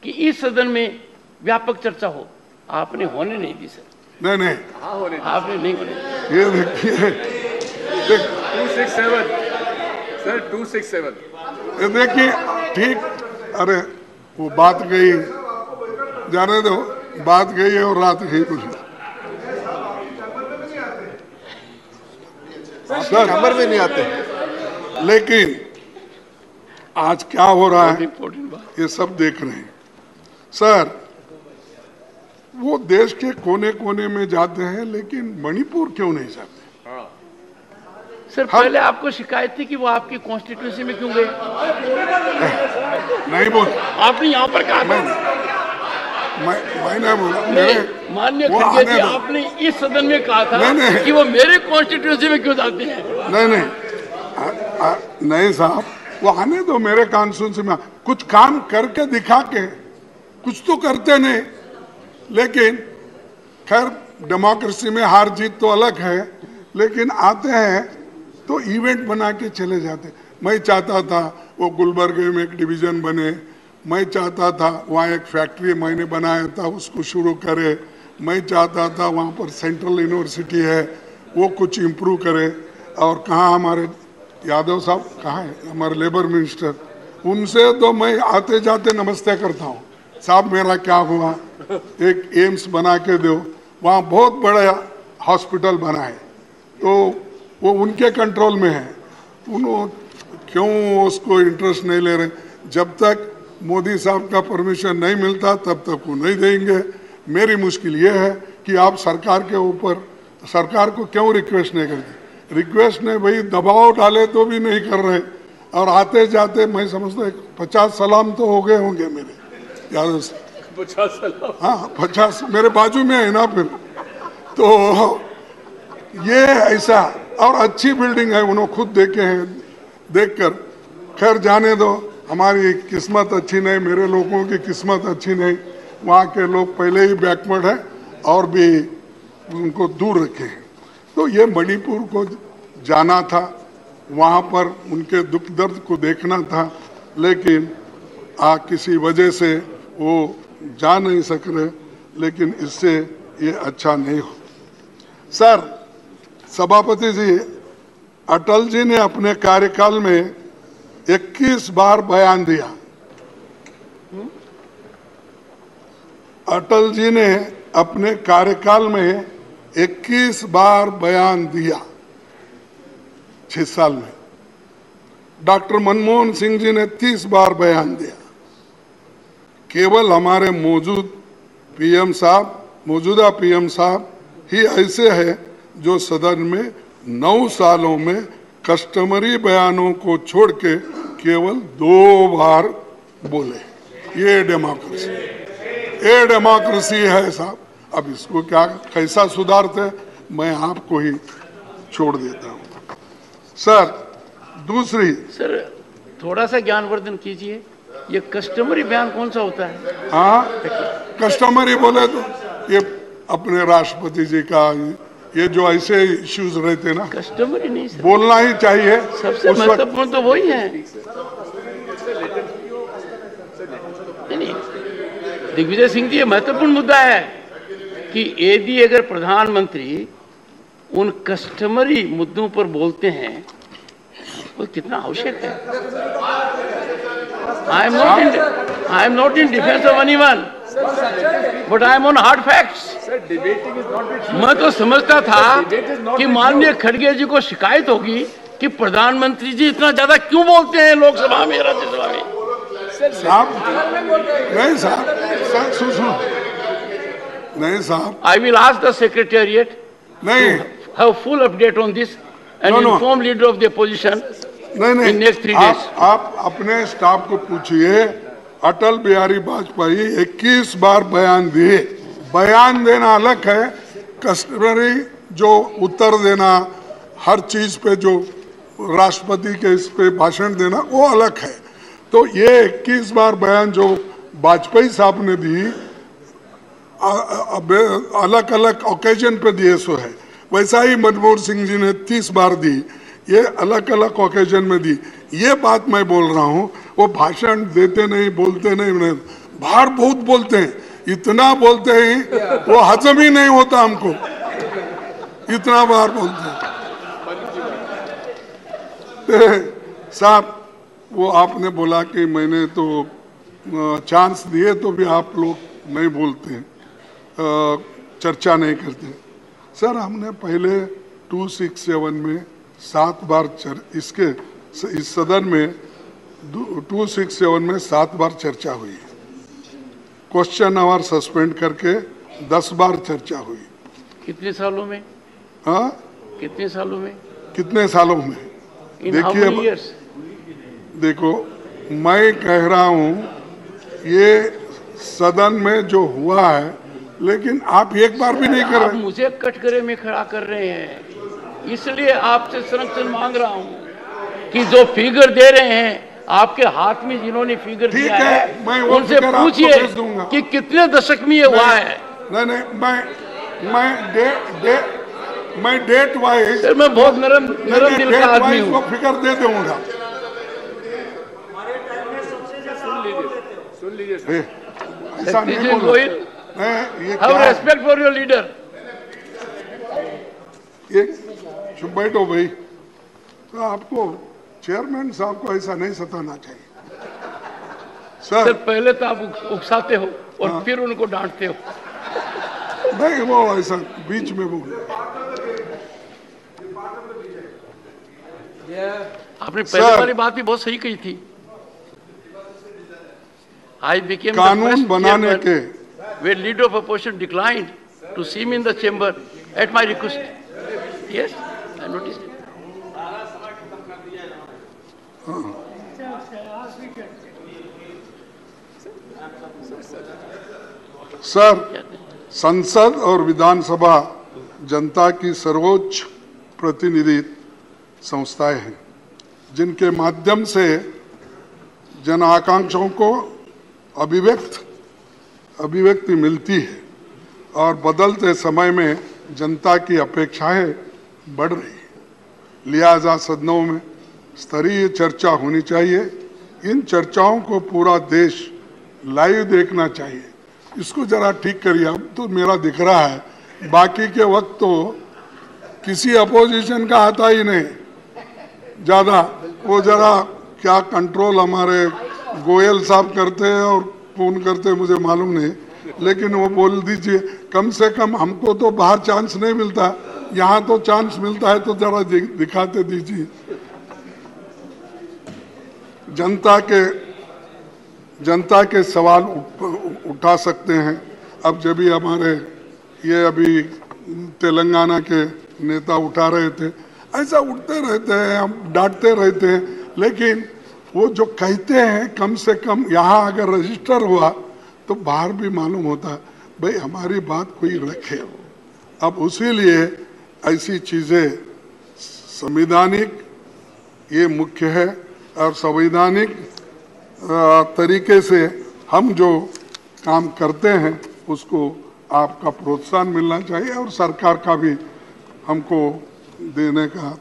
कि इस सदन में व्यापक चर्चा हो, आपने होने नहीं दी सर। नहीं, आपने नहीं होने दी। ये देखिए 267 सर, 267 ये देखिए, ठीक। अरे वो बात गई, जाने दो, बात गई है और रात गई कुछ। सर नंबर में नहीं आते। लेकिन आज क्या हो रहा है इम्पोर्टेंट बात। ये सब देख रहे हैं सर। वो देश के कोने कोने में जाते हैं, लेकिन मणिपुर क्यों नहीं जाते? सर पहले आपको शिकायत थी कि वो आपकी कॉन्स्टिट्यूंसी में क्यों गए? नहीं बोल, आपने यहाँ पर कहा था। मैंने बोला, माननीय खड़गे जी, आपने इस सदन में कहा था कि वो मेरे कॉन्स्टिट्यूंसी में क्यों जाते हैं? नहीं साहब, वो आने दो मेरे कॉन्स्टिट्यूंसी में। कुछ काम करके दिखा के, कुछ तो करते नहीं। लेकिन खैर, डेमोक्रेसी में हार जीत तो अलग है, लेकिन आते हैं तो इवेंट बना के चले जाते। मैं चाहता था वो गुलबर्गे में एक डिवीज़न बने, मैं चाहता था वहाँ एक फैक्ट्री मैंने बनाया था उसको शुरू करे, मैं चाहता था वहाँ पर सेंट्रल यूनिवर्सिटी है वो कुछ इम्प्रूव करे। और कहाँ हमारे यादव साहब कहाँ है, हमारे लेबर मिनिस्टर, उनसे तो मैं आते जाते नमस्ते करता हूँ, साहब मेरा क्या हुआ, एक एम्स बना के दो। वहाँ बहुत बड़ा हॉस्पिटल बना है, तो वो उनके कंट्रोल में है। उन्होंने क्यों उसको इंटरेस्ट नहीं ले रहे? जब तक मोदी साहब का परमिशन नहीं मिलता तब तक वो नहीं देंगे। मेरी मुश्किल ये है कि आप सरकार के ऊपर, सरकार को क्यों रिक्वेस्ट नहीं करते? रिक्वेस्ट नहीं भाई, दबाव डाले तो भी नहीं कर रहे। और आते जाते मैं समझता 50 सलाम तो हो गए होंगे मेरे यादव से। 50 सलाम? हाँ 50, मेरे बाजू में है ना। फिर तो ये ऐसा, और अच्छी बिल्डिंग है, उन्होंने खुद देखे हैं, देखकर। खैर जाने दो, हमारी किस्मत अच्छी नहीं, मेरे लोगों की किस्मत अच्छी नहीं। वहाँ के लोग पहले ही बैकवर्ड है और भी उनको दूर रखे हैं। तो ये मणिपुर को जाना था, वहाँ पर उनके दुख दर्द को देखना था, लेकिन किसी वजह से वो जा नहीं सक रहे। लेकिन इससे ये अच्छा नहीं हो। सर सभापति जी, अटल जी ने अपने कार्यकाल में 21 बार बयान दिया। अटल जी ने अपने कार्यकाल में 21 बार बयान दिया 6 साल में। डॉक्टर मनमोहन सिंह जी ने 30 बार बयान दिया। केवल हमारे मौजूदा पीएम साहब ही ऐसे है जो सदन में 9 सालों में कस्टमरी बयानों को छोड़ के केवल 2 बार बोले। ये डेमोक्रेसी है साहब। अब इसको क्या कैसा सुधारते, मैं आपको ही छोड़ देता हूँ। सर दूसरी, सर थोड़ा सा ज्ञानवर्धन कीजिए, ये कस्टमरी बयान कौन सा होता है? हाँ, कस्टमरी बोले तो ये अपने राष्ट्रपति जी का, ये जो ऐसे इश्यूज रहते ना, कस्टमरी नहीं सर, बोलना ही चाहिए। सबसे महत्वपूर्ण तो वही है। नहीं, दिग्विजय सिंह जी, ये महत्वपूर्ण मुद्दा है कि यदि अगर प्रधानमंत्री उन कस्टमरी मुद्दों पर बोलते हैं वो कितना आवश्यक है। I am not in defense of anyone, but I am on hard facts. मैं तो समझता था कि माननीय खड़गे जी को शिकायत होगी कि प्रधानमंत्री जी इतना ज्यादा क्यों बोलते हैं लोकसभा में, राज्यसभा में। नहीं साहब, सुनो, नहीं साहब, I will ask the secretariat नहीं, to have full update on this and inform leader of the opposition नहीं, in next 3 days. आप अपने स्टाफ को पूछिए अटल बिहारी वाजपेयी 21 बार बयान दिए। बयान देना अलग है, कस्टमरी जो उत्तर देना हर चीज पे, जो राष्ट्रपति के इस पे भाषण देना, वो अलग है। तो ये 21 बार बयान जो वाजपेयी साहब ने दी, अलग अलग ओकेजन पे दिए सो है। वैसा ही मनमोहन सिंह जी ने 30 बार दी, ये अलग अलग ओकेजन में दी। ये बात मैं बोल रहा हूँ, वो भाषण देते नहीं, बोलते नहीं, बाहर बहुत बोलते हैं, इतना बोलते हैं वो हजम ही नहीं होता हमको, इतना बार बोलते हैं। साहब, वो आपने बोला कि मैंने तो चांस दिए तो भी आप लोग नहीं बोलते हैं, चर्चा नहीं करते। सर, हमने पहले 267 में 7 बार इस सदन में 267 में 7 बार चर्चा हुई। क्वेश्चन आवर सस्पेंड करके 10 बार चर्चा हुई। कितने सालों में? हाँ, कितने सालों में? कितने सालों में? देखिए, देखो, मैं कह रहा हूँ ये सदन में जो हुआ है, लेकिन आप एक बार भी नहीं कर रहे। मुझे कटघरे में खड़ा कर रहे हैं, इसलिए आपसे संरक्षण मांग रहा हूँ कि जो फिगर दे रहे हैं, आपके हाथ में जिन्होंने फिगर दिया है, मैं उनसे पूछिए कि कितने दशक में ये हुआ है। नहीं, मैं डेट वाइज, मैं बहुत नरम दिल का आदमी हूँ, फिगर दे दूंगा। सुन लीजिए ऐसा नहीं बोलो। Have respect for your leader. चुप बैठो भाई। तो आपको चेयरमैन साहब को ऐसा नहीं सताना चाहिए। सर, पहले तो आप उकसाते हो और फिर उनको डांटते हो। नहीं, वो ऐसा बीच में बोल। आपने पहले वाली बात भी बहुत सही कही थी। I became कानून बनाने के when leader of opposition declined to see me in the chamber at my request. Yes, I noticed it. Sir, संसद और विधानसभा जनता की सर्वोच्च प्रतिनिधि संस्थाएं हैं, जिनके माध्यम से जन आकांक्षाओं को अभिव्यक्ति मिलती है और बदलते समय में जनता की अपेक्षाएं बढ़ रही है। लिहाजा सदनों में स्तरीय चर्चा होनी चाहिए। इन चर्चाओं को पूरा देश लाइव देखना चाहिए। इसको जरा ठीक करिए। अब तो मेरा दिख रहा है, बाकी के वक्त तो किसी अपोजिशन का आता ही नहीं ज़्यादा। वो जरा क्या कंट्रोल हमारे गोयल साहब करते हैं और फोन करते हैं, मुझे मालूम नहीं, लेकिन वो बोल दीजिए। कम से कम हमको तो बाहर चांस नहीं मिलता, यहाँ तो चांस मिलता है, तो जरा दिखाते दीजिए। जनता के सवाल उठा सकते हैं। अब जब भी हमारे ये अभी तेलंगाना के नेता उठा रहे थे, ऐसा उठते रहते हैं, हम डांटते रहते हैं, लेकिन वो जो कहते हैं, कम से कम यहाँ अगर रजिस्टर हुआ तो बाहर भी मालूम होता भाई हमारी बात कोई रखे। अब उसी लिए ऐसी चीज़ें संवैधानिक ये मुख्य है, और संवैधानिक तरीके से हम जो काम करते हैं उसको आपका प्रोत्साहन मिलना चाहिए, और सरकार का भी हमको देने का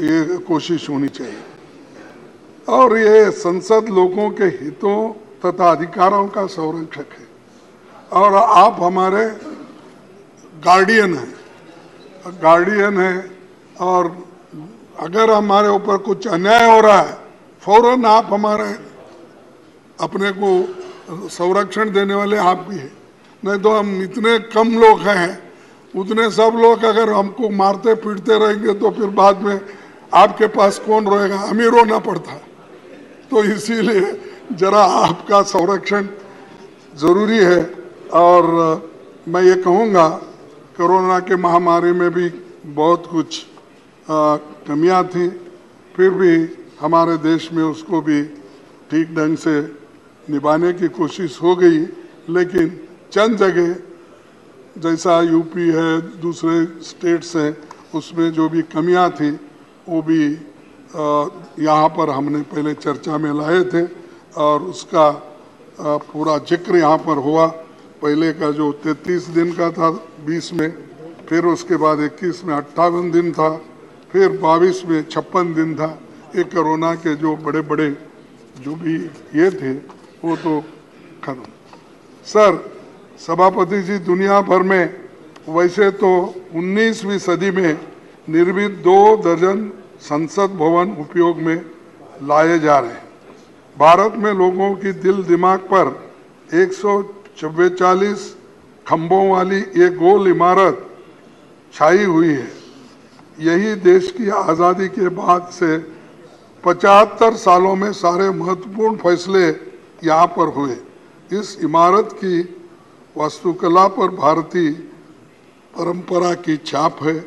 ये कोशिश होनी चाहिए। और ये संसद लोगों के हितों तथा अधिकारों का संरक्षक है, और आप हमारे गार्डियन हैं, और अगर हमारे ऊपर कुछ अन्याय हो रहा है, फौरन आप हमारे अपने को संरक्षण देने वाले आप भी हैं। नहीं तो हम इतने कम लोग हैं, उतने सब लोग अगर हमको मारते पीटते रहेंगे तो फिर बाद में आपके पास कौन रहेगा, हमें रोना पड़ता। तो इसीलिए जरा आपका संरक्षण ज़रूरी है। और मैं ये कहूँगा, कोरोना के महामारी में भी बहुत कुछ कमियां थी, फिर भी हमारे देश में उसको भी ठीक ढंग से निभाने की कोशिश हो गई, लेकिन चंद जगह जैसा यूपी है, दूसरे स्टेट्स हैं, उसमें जो भी कमियां थी वो भी यहाँ पर हमने पहले चर्चा में लाए थे और उसका पूरा जिक्र यहाँ पर हुआ। पहले का जो 33 दिन का था 20 में, फिर उसके बाद 21 में 58 दिन था, फिर 22 में 56 दिन था। ये कोरोना के जो बड़े बड़े जो भी ये थे वो तो खत्म। सर सभापति जी, दुनिया भर में वैसे तो 19वीं सदी में निर्मित 2 दर्जन संसद भवन उपयोग में लाए जा रहे हैं। भारत में लोगों की दिल दिमाग पर 144 खंभों वाली ये गोल इमारत छाई हुई है। यही देश की आज़ादी के बाद से 75 सालों में सारे महत्वपूर्ण फैसले यहाँ पर हुए। इस इमारत की वास्तुकला पर भारतीय परंपरा की छाप है,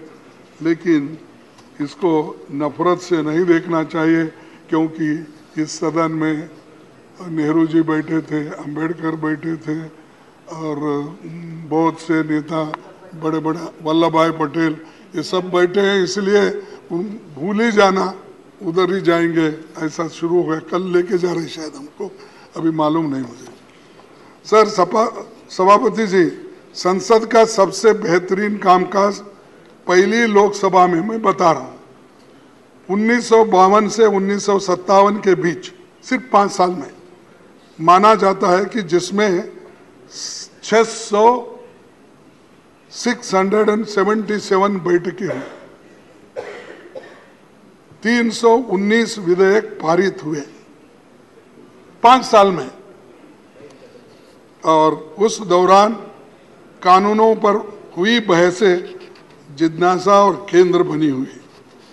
लेकिन इसको नफरत से नहीं देखना चाहिए, क्योंकि इस सदन में नेहरू जी बैठे थे, अंबेडकर बैठे थे और बहुत से नेता, बड़े बड़े वल्लभ भाई पटेल, ये सब बैठे हैं। इसलिए भूल ही जाना, उधर ही जाएंगे, ऐसा शुरू हो गया। कल लेके जा रहे शायद, हमको अभी मालूम नहीं मुझे। सर सभापति जी, संसद का सबसे बेहतरीन कामकाज पहली लोकसभा में, मैं बता रहा हूँ, 1952 से 1957 के बीच सिर्फ 5 साल में माना जाता है कि जिसमें 677 बैठकें हुई, 319 विधेयक पारित हुए 5 साल में, और उस दौरान कानूनों पर हुई बहसें जिज्ञासा और केंद्र बनी हुई।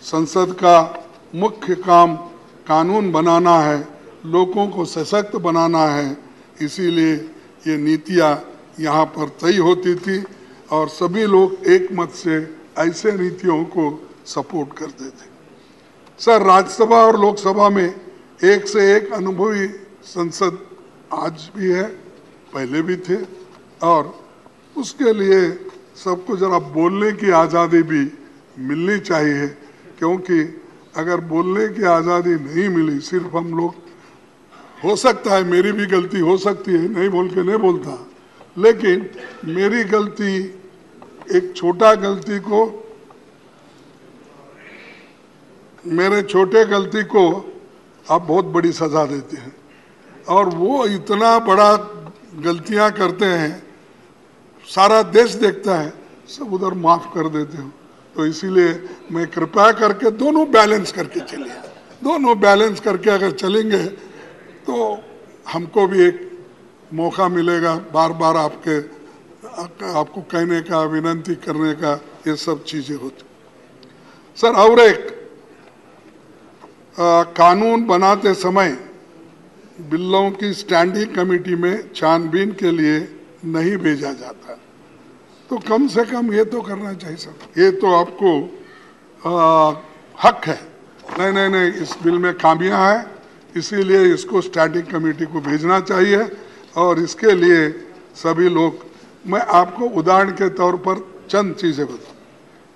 संसद का मुख्य काम कानून बनाना है, लोगों को सशक्त बनाना है, इसीलिए ये नीतियाँ यहाँ पर तय होती थी और सभी लोग एक मत से ऐसे नीतियों को सपोर्ट करते थे। सर राज्यसभा और लोकसभा में एक से एक अनुभवी संसद आज भी है, पहले भी थे, और उसके लिए सबको जरा बोलने की आज़ादी भी मिलनी चाहिए, क्योंकि अगर बोलने की आज़ादी नहीं मिली, सिर्फ हम लोग, हो सकता है मेरी भी गलती हो सकती है, नहीं बोल के नहीं बोलता, लेकिन मेरी गलती, एक छोटा गलती को, मेरे छोटे गलती को आप बहुत बड़ी सजा देते हैं, और वो इतना बड़ा गलतियां करते हैं, सारा देश देखता है, सब उधर माफ कर देते हो। तो इसीलिए मैं कृपया करके दोनों बैलेंस करके चलिए, दोनों बैलेंस करके अगर चलेंगे तो हमको भी एक मौका मिलेगा बार बार आपको कहने का, विनती करने का, ये सब चीज़ें होती। सर और एक, कानून बनाते समय बिलों की स्टैंडिंग कमेटी में छानबीन के लिए नहीं भेजा जाता, तो कम से कम ये तो करना चाहिए सर, ये तो आपको हक है। नहीं, इस बिल में खामियां हैं, इसीलिए इसको स्टैंडिंग कमेटी को भेजना चाहिए, और इसके लिए सभी लोग, मैं आपको उदाहरण के तौर पर चंद चीज़ें बताऊँ।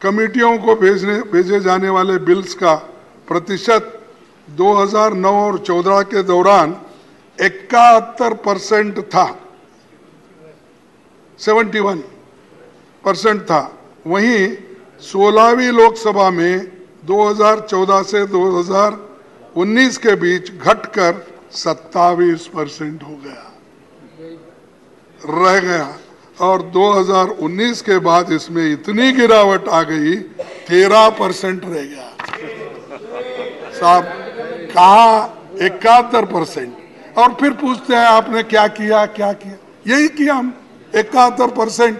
कमेटियों को भेजे जाने वाले बिल्स का प्रतिशत 2009 और 14 के दौरान 71% था, 71% था। वहीं 16वीं लोकसभा में 2014 से 2019 के बीच घटकर 27% हो गया, रह गया, और 2019 के बाद इसमें इतनी गिरावट आ गई 13% रह गया। साहब कहा 71%, और फिर पूछते हैं आपने क्या किया, क्या किया? यही किया हम, 71%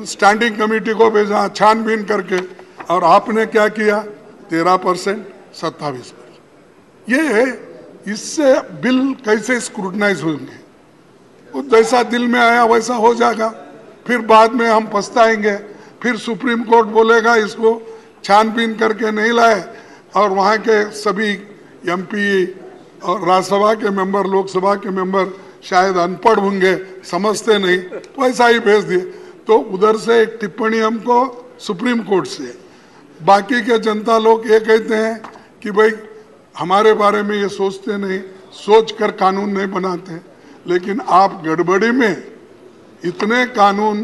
स्टैंडिंग कमेटी को भेजा छानबीन करके, और आपने क्या किया? 13%, 27%। ये इससे बिल कैसे स्क्रूटनाइज होंगे? वो जैसा दिल में आया वैसा हो जाएगा, फिर बाद में हम पछताएंगे, फिर सुप्रीम कोर्ट बोलेगा इसको छानबीन करके नहीं लाए, और वहाँ के सभी MP और राज्यसभा के मेंबर, लोकसभा के मेंबर शायद अनपढ़ होंगे, समझते नहीं, तो ऐसा ही भेज दिए। तो उधर से एक टिप्पणी हमको सुप्रीम कोर्ट से, बाकी के जनता लोग ये कहते हैं कि भाई हमारे बारे में ये सोचते नहीं, सोच कर कानून नहीं बनाते। लेकिन आप गड़बड़ी में इतने कानून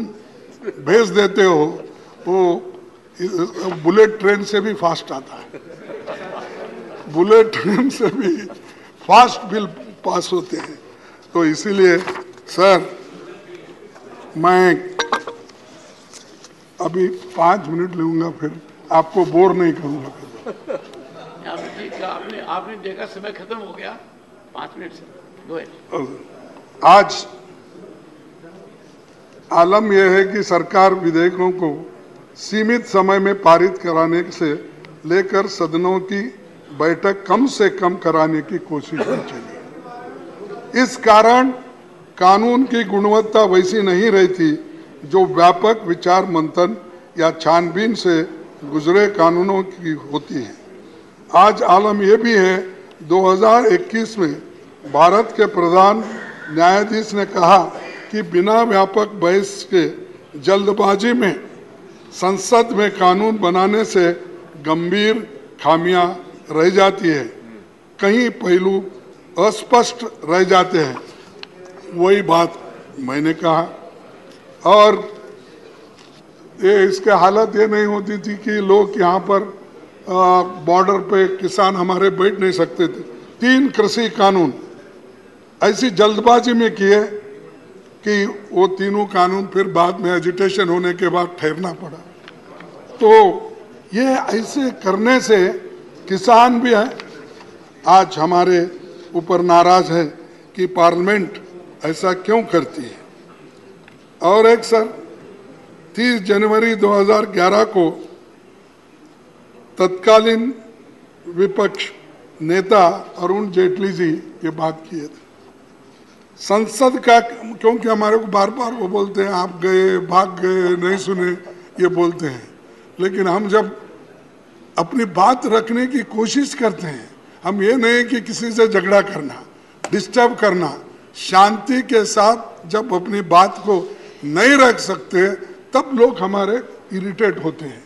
भेज देते हो, वो बुलेट ट्रेन से भी फास्ट आता है, बुलेट ट्रेन से भी फास्ट बिल पास होते हैं। तो इसीलिए सर मैं अभी 5 मिनट लूंगा, फिर आपको बोर नहीं करूंगा। आपने देखा समय खत्म हो गया 5 मिनट से। आज आलम यह है कि सरकार विधेयकों को सीमित समय में पारित कराने से लेकर सदनों की बैठक कम से कम कराने की कोशिश में चली। इस कारण कानून की गुणवत्ता वैसी नहीं रहती जो व्यापक विचार मंथन या छानबीन से गुजरे कानूनों की होती है। आज आलम यह भी है, 2021 में भारत के प्रधान न्यायाधीश ने कहा कि बिना व्यापक बहस के जल्दबाजी में संसद में कानून बनाने से गंभीर खामियां रह जाती है, कई पहलू अस्पष्ट रह जाते हैं। वही बात मैंने कहा। और ये इसके हालत ये नहीं होती थी कि लोग यहाँ पर बॉर्डर पे किसान हमारे बैठ नहीं सकते थे। 3 कृषि कानून ऐसी जल्दबाजी में किए कि वो तीनों कानून फिर बाद में एजिटेशन होने के बाद ठहरना पड़ा। तो ये ऐसे करने से किसान भी है आज हमारे ऊपर नाराज है कि पार्लियामेंट ऐसा क्यों करती है। और एक सर 30 जनवरी 2011 को तत्कालीन विपक्ष नेता अरुण जेटली जी ये बात किए थे। संसद का, क्योंकि हमारे को बार बार वो बोलते हैं आप गए, भाग गए, नहीं सुने, ये बोलते हैं। लेकिन हम जब अपनी बात रखने की कोशिश करते हैं, हम ये नहीं कि किसी से झगड़ा करना, डिस्टर्ब करना, शांति के साथ जब अपनी बात को नहीं रख सकते तब लोग हमारे इरिटेट होते हैं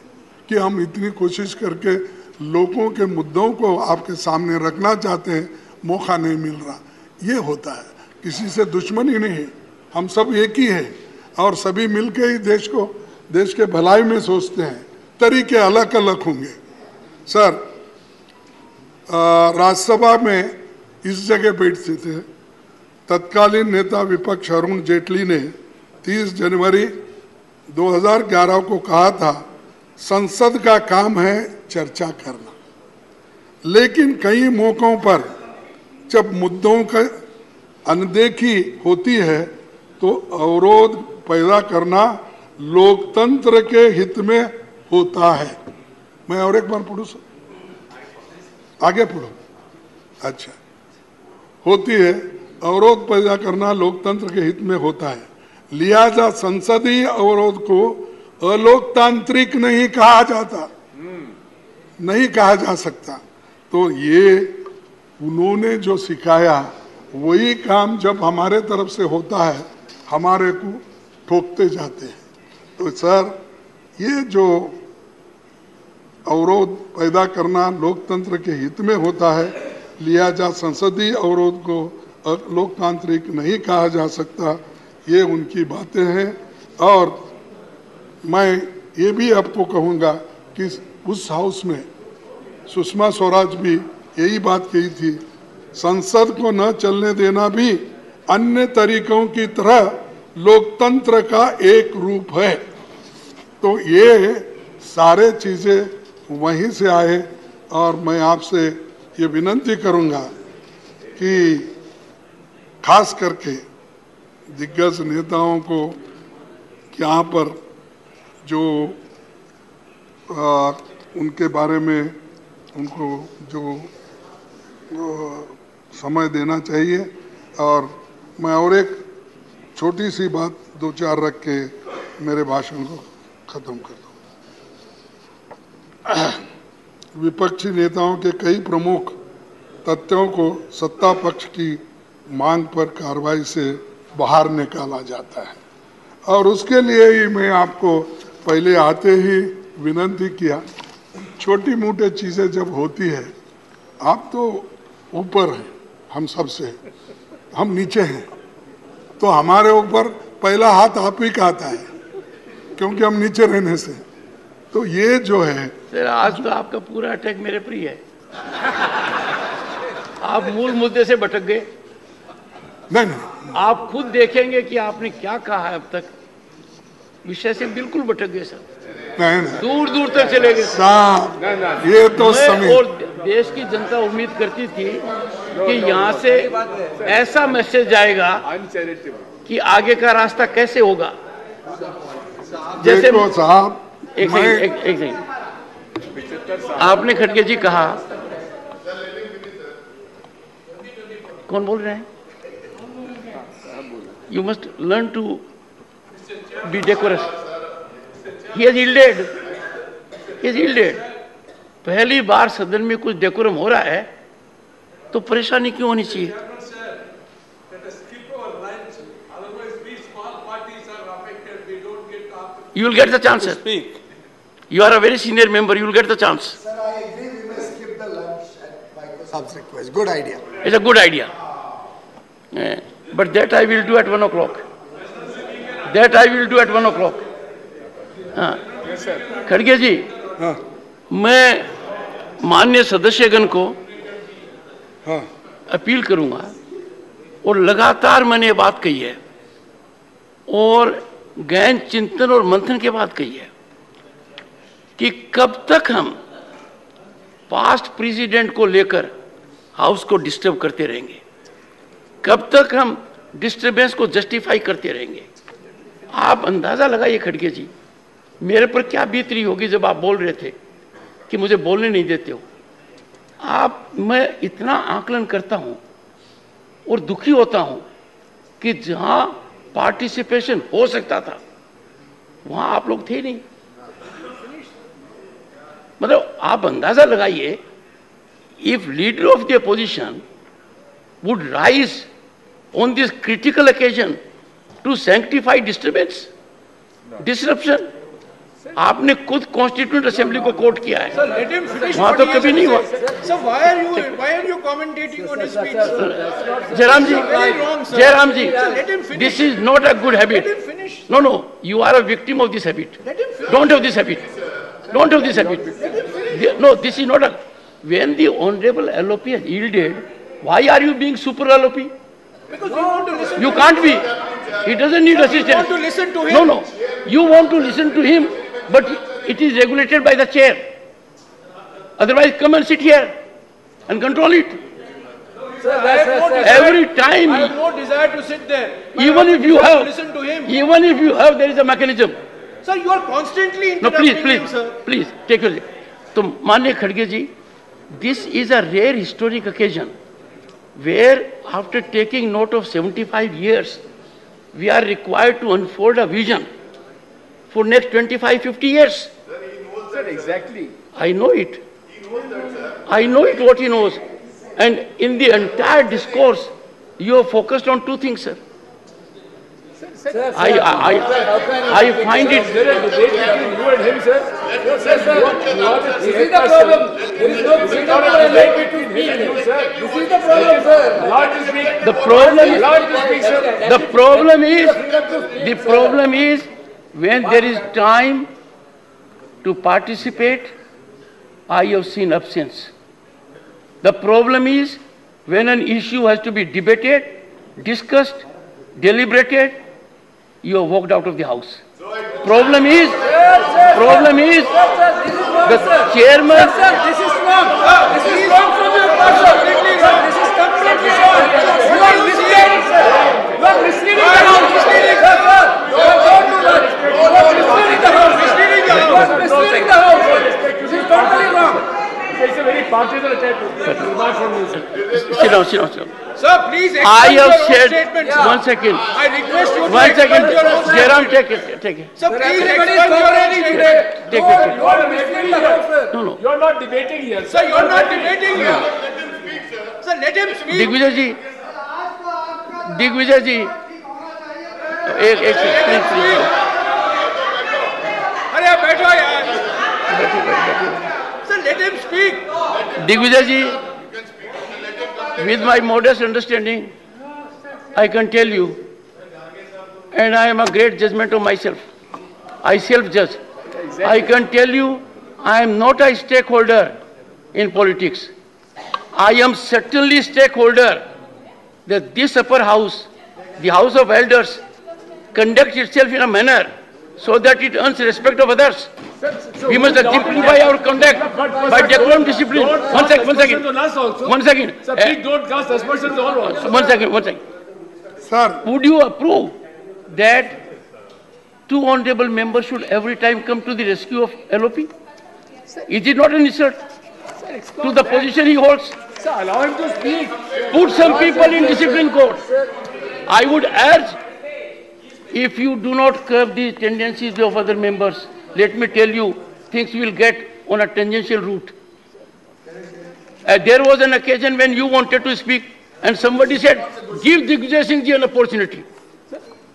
कि हम इतनी कोशिश करके लोगों के मुद्दों को आपके सामने रखना चाहते हैं, मौका नहीं मिल रहा। ये होता है, किसी से दुश्मनी नहीं है, हम सब एक ही है और सभी मिलके ही देश के भलाई में सोचते हैं। तरीके अलग अलग होंगे। सर राज्यसभा में इस जगह बैठते थे तत्कालीन नेता विपक्ष अरुण जेटली ने 30 जनवरी 2011 को कहा था, संसद का काम है चर्चा करना, लेकिन कई मौकों पर जब मुद्दों का अनदेखी होती है तो अवरोध पैदा करना लोकतंत्र के हित में होता है। मैं और एक बार पढ़ूं सर, आगे पढ़ो। अच्छा, होती है, अवरोध पैदा करना लोकतंत्र के हित में होता है, लिहाजा संसदीय अवरोध को अलोकतांत्रिक नहीं कहा जाता, नहीं कहा जा सकता। तो ये उन्होंने जो सिखाया वही काम जब हमारे तरफ से होता है हमारे को ठोकते जाते हैं। तो सर ये जो अवरोध पैदा करना लोकतंत्र के हित में होता है, लिहाजा संसदीय अवरोध को लोकतांत्रिक नहीं कहा जा सकता, ये उनकी बातें हैं। और मैं ये भी आपको कहूँगा कि उस हाउस में सुषमा स्वराज भी यही बात कही थी, संसद को न चलने देना भी अन्य तरीकों की तरह लोकतंत्र का एक रूप है। तो ये सारे चीज़ें वहीं से आए। और मैं आपसे ये विनती करूँगा कि खास करके दिग्गज नेताओं को यहाँ पर जो उनके बारे में उनको जो समय देना चाहिए। और मैं और एक छोटी सी बात 2-4 रख के मेरे भाषण को ख़त्म कर दूँ। विपक्षी नेताओं के कई प्रमुख तथ्यों को सत्ता पक्ष की मांग पर कार्रवाई से बाहर निकाला जाता है। और उसके लिए ही मैं आपको पहले आते ही विनती किया, छोटी मोटी चीज़ें जब होती है, आप तो ऊपर हैं हम सबसे, हम नीचे हैं, तो हमारे ऊपर पहला हाथ आप ही का आता है, क्योंकि हम नीचे रहने से। तो ये जो है सर, आज तो आपका पूरा अटैक मेरे पर ही है। आप मूल मुद्दे से भटक गए। नहीं, आप खुद देखेंगे कि आपने क्या कहा है अब तक, विषय से बिल्कुल भटक गए सर। नहीं, दूर दूर तक चले गए साहब। ये तो समय और देश की जनता उम्मीद करती थी कि यहाँ से ऐसा मैसेज जाएगा कि आगे का रास्ता कैसे होगा। जैसे देखो साहब, एक सेकंड, आपने खड़गे जी कहा, कौन बोल रहे हैं? You must learn to be decorous. He has yielded. पहली बार सदन में कुछ डेकोरम हो रहा है तो परेशानी क्यों होनी चाहिए? You will get the chance, sir. Speak. You are a very senior member. You will get the chance. Sir, I agree. We may skip the lunch at Michael Saab's request. Good idea. It's a good idea. But that I will do at 1 o'clock. That I will do at 1 o'clock. Yes, sir. खड़गे जी, मैं माननीय सदस्यगण को अपील करूंगा, और लगातार मैंने ये बात कही है और गहन चिंतन और मंथन के बाद कही है कि कब तक हम पास्ट प्रेसिडेंट को लेकर हाउस को डिस्टर्ब करते रहेंगे, कब तक हम डिस्टर्बेंस को जस्टिफाई करते रहेंगे। आप अंदाजा लगाइए खड़गे जी, मेरे पर क्या बीत रही होगी जब आप बोल रहे थे कि मुझे बोलने नहीं देते हो। मैं इतना आकलन करता हूं और दुखी होता हूं कि जहां पार्टिसिपेशन हो सकता था वहां आप लोग थे नहीं। मतलब आप अंदाजा लगाइए, if leader of the opposition would rise on this critical occasion to sanctify disturbance, disruption. आपने खुद कॉन्स्टिट्यूंट असेंबली को कोट किया है, वहां तो कभी नहीं हुआ। Jairam ji, this is not a good habit. No no, you are a victim of this habit. Don't have this habit, don't have this habit. No, this is not a, when the honorable LOP has yielded, why are you being super LOP? Because we want to listen. You can't be. He doesn't need assistance. You want to listen to him. No, no. You want to listen to him, but it is regulated by the chair. Otherwise, come and sit here and control it. Sir, Every time, I have no desire to sit there. even if you have, listen to him. even if you have, there is a mechanism. Sir, you are constantly No, please, interrupting him, please, sir. please, take your seat. So, माननीय खड़गे जी, this is a rare historic occasion where after taking note of 75 years, we are required to unfold a vision for next 25-50 years. Sir, exactly. I know it. I know it what he knows. And in the entire discourse, you are focused on two things, sir. I find it. There is a debate between you and him, sir. Sir, This is the problem. There is no freedom for debate between him and you, sir. This is the problem, sir. Lord to speak. The problem is, Lord to speak, sir. the problem is when there is time to participate, I have seen absence. The problem is when an issue has to be debated, discussed, deliberated, you have walked out of the house. Problem is the chairman. Sir, this is wrong. This is wrong from your part, sir. Sir, this is completely wrong. You are misleading, sir. You are misleading the house. Misleading the house. You are misleading the house. You are misleading the house. This is totally wrong. It's a very partisan attack. Remark from you, sir. Sit down. Sir, please I explain have your own said, statement. one second. I request you to One explain second. your own Jairam, statement. take it. Sir, please Everybody is explain your own cooperating today. statement. Take it. You are misleading the house, sir. No. You are not debating here, Sir, you are not debating here. Sir, let him speak. Digvijay जी, एक अरे आप बैठो यार. Sir, let him speak. Digvijay ji, with my modest understanding, I can tell you, and I am a great judgment of myself. I self-judge. I can tell you, I am not a stakeholder in politics. I am certainly stakeholder that this upper house, the House of Elders, conducts itself in a manner so that it earns respect of others. We must exemplify our conduct by decorum, discipline. One second. Sir, please don't cast aspersions on us. One second. Sir, Would you approve that two honorable members should every time come to the rescue of LOP? Is it not an insult to the position he holds? Sir, allow him to speak. Put some people in discipline court. I would urge, if you do not curb the tendencies of other members, let me tell you, things will get on a tangential route. There was an occasion when you wanted to speak and somebody said, give Digvijay Singh ji an opportunity.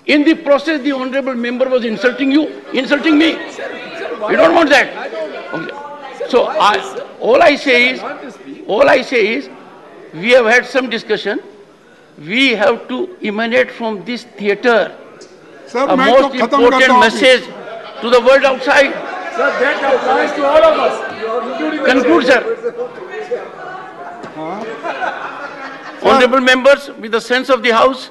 In the process, the honorable member was insulting you, insulting me. We don't want that. Okay. So all I say is, we have had some discussion. We have to emanate from this theatre sir a मैं तो most खत्म करता important हूँ. message to the world outside. Sir, that applies to all of us, including the Conclude, sir. Honorable members, with the sense of the House,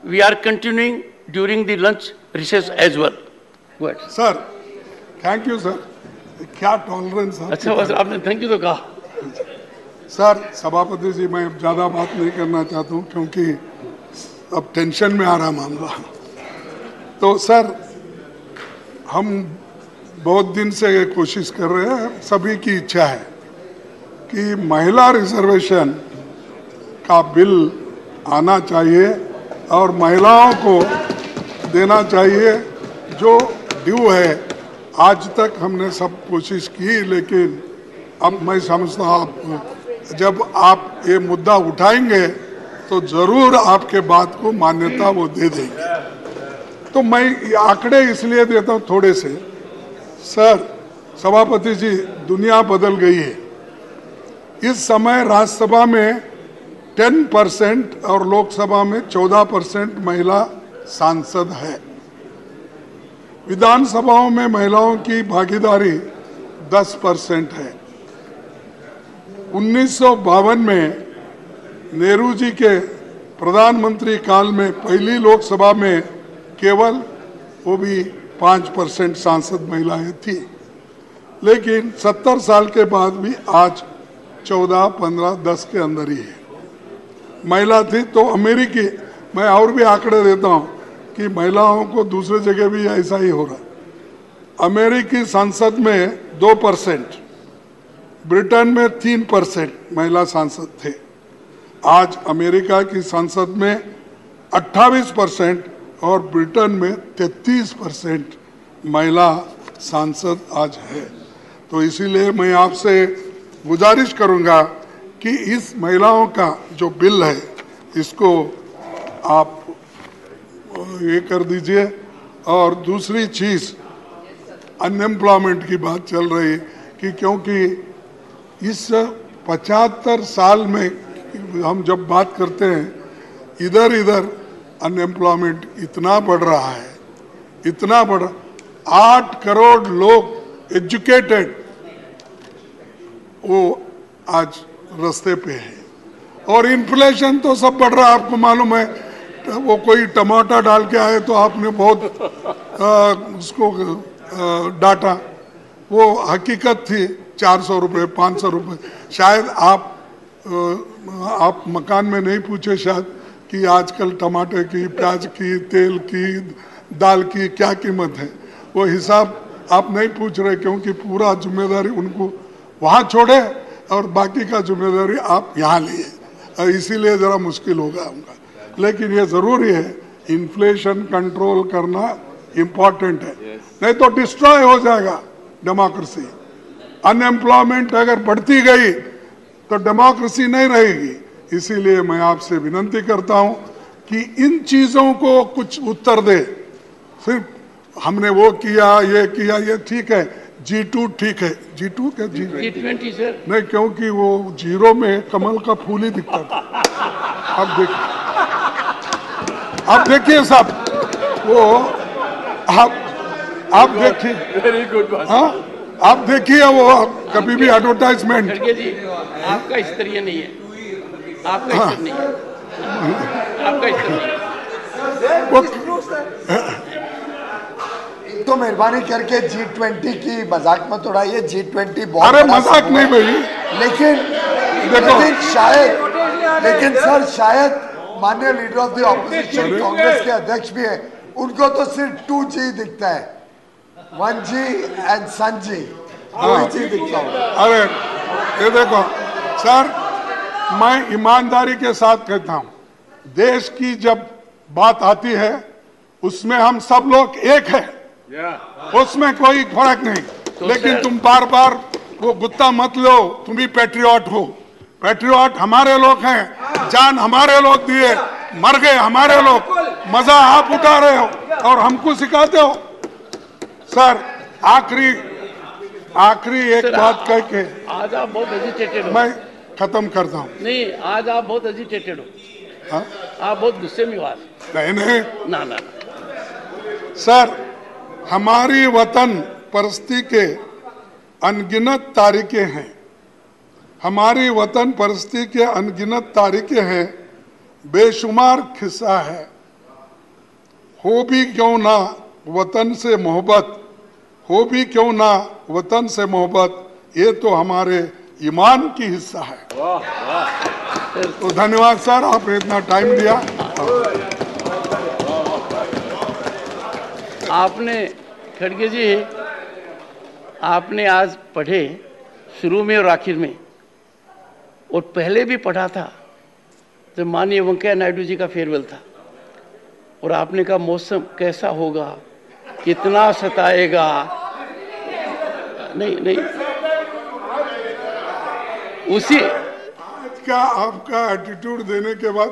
we are continuing during the lunch recess as well. Go ahead. Sir, thank you sir. क्या टॉलरेंस है अच्छा बस आपने थैंक यू तो कहा. सर. सभापति जी, मैं ज़्यादा बात नहीं करना चाहता हूँ क्योंकि अब टेंशन में आ रहा मामला. तो सर, हम बहुत दिन से ये कोशिश कर रहे हैं, सभी की इच्छा है कि महिला रिजर्वेशन का बिल आना चाहिए और महिलाओं को देना चाहिए जो ड्यू है. आज तक हमने सब कोशिश की, लेकिन अब मैं समझता हूँ जब आप ये मुद्दा उठाएंगे तो जरूर आपके बात को मान्यता वो दे देंगे. तो मैं ये आंकड़े इसलिए देता हूँ थोड़े से. सर, सभापति जी, दुनिया बदल गई है. इस समय राज्यसभा में 10% और लोकसभा में 14% महिला सांसद है. विधानसभाओं में महिलाओं की भागीदारी 10% है. 1952 में नेहरू जी के प्रधानमंत्री काल में पहली लोकसभा में केवल वो भी 5% सांसद महिलाएं थी. लेकिन 70 साल के बाद भी आज 14, 15, 10 के अंदर ही है महिला थी. तो अमेरिकी, मैं और भी आंकड़े देता हूं कि महिलाओं को दूसरे जगह भी ऐसा ही हो रहा. अमेरिकी संसद में 2%, ब्रिटेन में 3% महिला सांसद थे. आज अमेरिका की संसद में 28% और ब्रिटेन में 33% महिला सांसद आज है. तो इसीलिए मैं आपसे गुजारिश करूंगा कि इस महिलाओं का जो बिल है इसको आप ये कर दीजिए. और दूसरी चीज़, अनएम्प्लॉयमेंट की बात चल रही कि क्योंकि इस 75 साल में हम जब बात करते हैं, इधर अनएम्प्लॉयमेंट इतना बढ़ रहा है, इतना बढ़. 8 करोड़ लोग एजुकेटेड वो आज रास्ते पे है. और इन्फ्लेशन तो सब बढ़ रहा है, आपको मालूम है. वो कोई टमाटर डाल के आए तो आपने बहुत उसको डांटा. वो हकीकत थी 400 रुपये, 500 रुपये. शायद आप मकान में नहीं पूछे शायद कि आजकल टमाटर की, प्याज की, तेल की, दाल की क्या कीमत है. वो हिसाब आप नहीं पूछ रहे क्योंकि पूरा जिम्मेदारी उनको वहाँ छोड़े और बाकी का जिम्मेदारी आप यहाँ लिए. इसीलिए ज़रा मुश्किल होगा उनका. लेकिन ये ज़रूरी है, इन्फ्लेशन कंट्रोल करना इम्पॉर्टेंट है. नहीं तो डिस्ट्रॉय हो जाएगा डेमोक्रेसी. अनएम्प्लॉयमेंट अगर बढ़ती गई तो डेमोक्रेसी नहीं रहेगी. इसीलिए मैं आपसे विनती करता हूं कि इन चीजों को कुछ उत्तर दे। सिर्फ हमने वो किया, ये ठीक है, G2 ठीक है, G2 क्या G20 सर नहीं, क्योंकि वो जीरो में कमल का फूल ही दिखता था। अब देखिए साहब, वो आप देखिए, Very good one. हाँ आप देखिए, वो कभी भी एडवर्टाइजमेंट। खड़गे जी, आपका स्तरीय नहीं है, आपका स्तर नहीं है, आपका स्तर नहीं है। तो मेहरबानी करके G20 की मजाक मत उड़ाइए। G20 बहुत अरे बड़ा मजाक समूह नहीं है। भाई, लेकिन शायद माननीय leader of the opposition Congress के अध्यक्ष भी है, उनको तो सिर्फ 2G दिखता है, 1G and sun ji, 2G दिखता होगा। अरे ये देखो सर, मैं ईमानदारी के साथ कहता हूं, देश की जब बात आती है उसमें हम सब लोग एक है, उसमें कोई फर्क नहीं। लेकिन तुम बार बार वो गुत्ता मत लो, तुम भी पैट्रियट हो। पैट्रियट हमारे लोग हैं, जान हमारे लोग दिए, मर गए हमारे लोग, मजा आप उठा रहे हो और हमको सिखाते हो। सर आखिरी एक बात कह के आज आप बहुत एजिटेटेड हो। मैं खत्म करता हूँ। नहीं, आज आप बहुत एजिटेटेड हो। हाँ? आप बहुत गुस्से में हो आज। नहीं ना सर, हमारी वतन परस्ती के अनगिनत तारीखें हैं, हमारी वतन परस्ती के अनगिनत तारीखें हैं, बेशुमार खिस्सा है। हो भी क्यों ना वतन से मोहब्बत, हो भी क्यों ना वतन से मोहब्बत, ये तो हमारे ईमान की हिस्सा है। तो धन्यवाद सर, आपने इतना टाइम दिया। आपने खड़गे जी, आपने आज पढ़े शुरू में और आखिर में, और पहले भी पढ़ा था जब माननीय वेंकैया नायडू जी का फेयरवेल था, और आपने कहा मौसम कैसा होगा, कितना सताएगा। नहीं उसी आज का आपका एटीट्यूड देने के बाद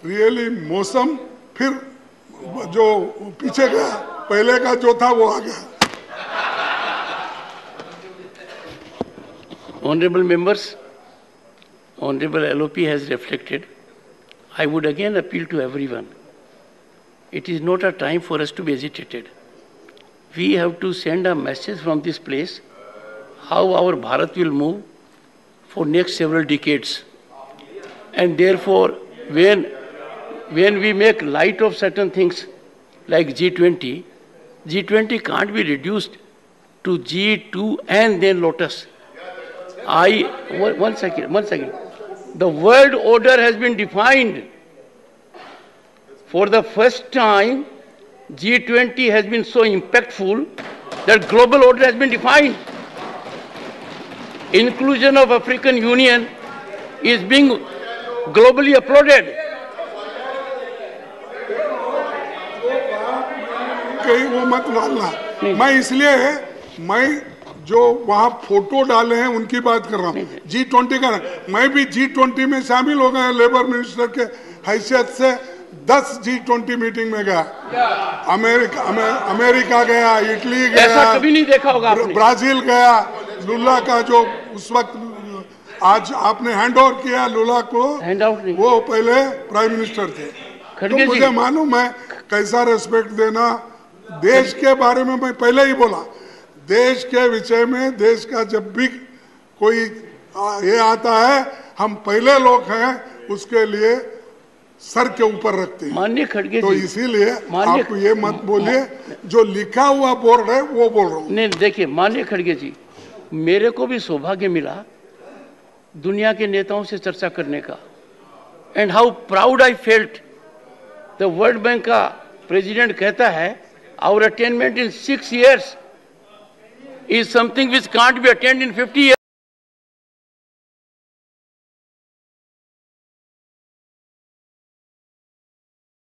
रियली मौसम फिर जो पीछे गया, पहले का जो था वो आ गया। Honorable members, Honorable LOP has reflected. I would again appeal to everyone. It is not a time for us to be agitated. We have to send a message from this place how our Bharat will move for next several decades. And therefore, when we make light of certain things like G20, G20 can't be reduced to G2 and then Lotus. One second. The world order has been defined. For the first time, G20 has been so impactful that global order has been defined. Inclusion of African Union is being globally applauded. कहीं वो मत डालना, मैं इसलिए मैं जो वहाँ फोटो डाले हैं उनकी बात कर रहा हूँ। G20 का, मैं भी G20 में शामिल हो गया, लेबर मिनिस्टर के हैसियत से 10 G20 मीटिंग में गया, अमेरिका गया, इटली गया, ऐसा कभी नहीं देखा होगा आपने। ब्राजील गया। लुला का जो उस वक्त, आज आपने हैंड ओवर किया लुला को, हैंड आउट नहीं, वो पहले प्राइम मिनिस्टर थे। तो मुझे मालूम है कैसा रेस्पेक्ट देना। देश के बारे में मैं पहले ही बोला, देश के विषय में, देश का जब भी कोई ये आता है, हम पहले लोग हैं उसके लिए सर के ऊपर रखते हैं। माननीय खड़गे तो जी, इसीलिए आप ये मत बोलिए, जो लिखा हुआ बोर्ड है वो बोल रहा हूँ। नहीं देखिए माननीय खड़गे जी, मेरे को भी सौभाग्य मिला दुनिया के नेताओं से चर्चा करने का, and how proud I felt. The world bank का प्रेसिडेंट कहता है our attainment in 6 years is something which can't be attained in 50 years.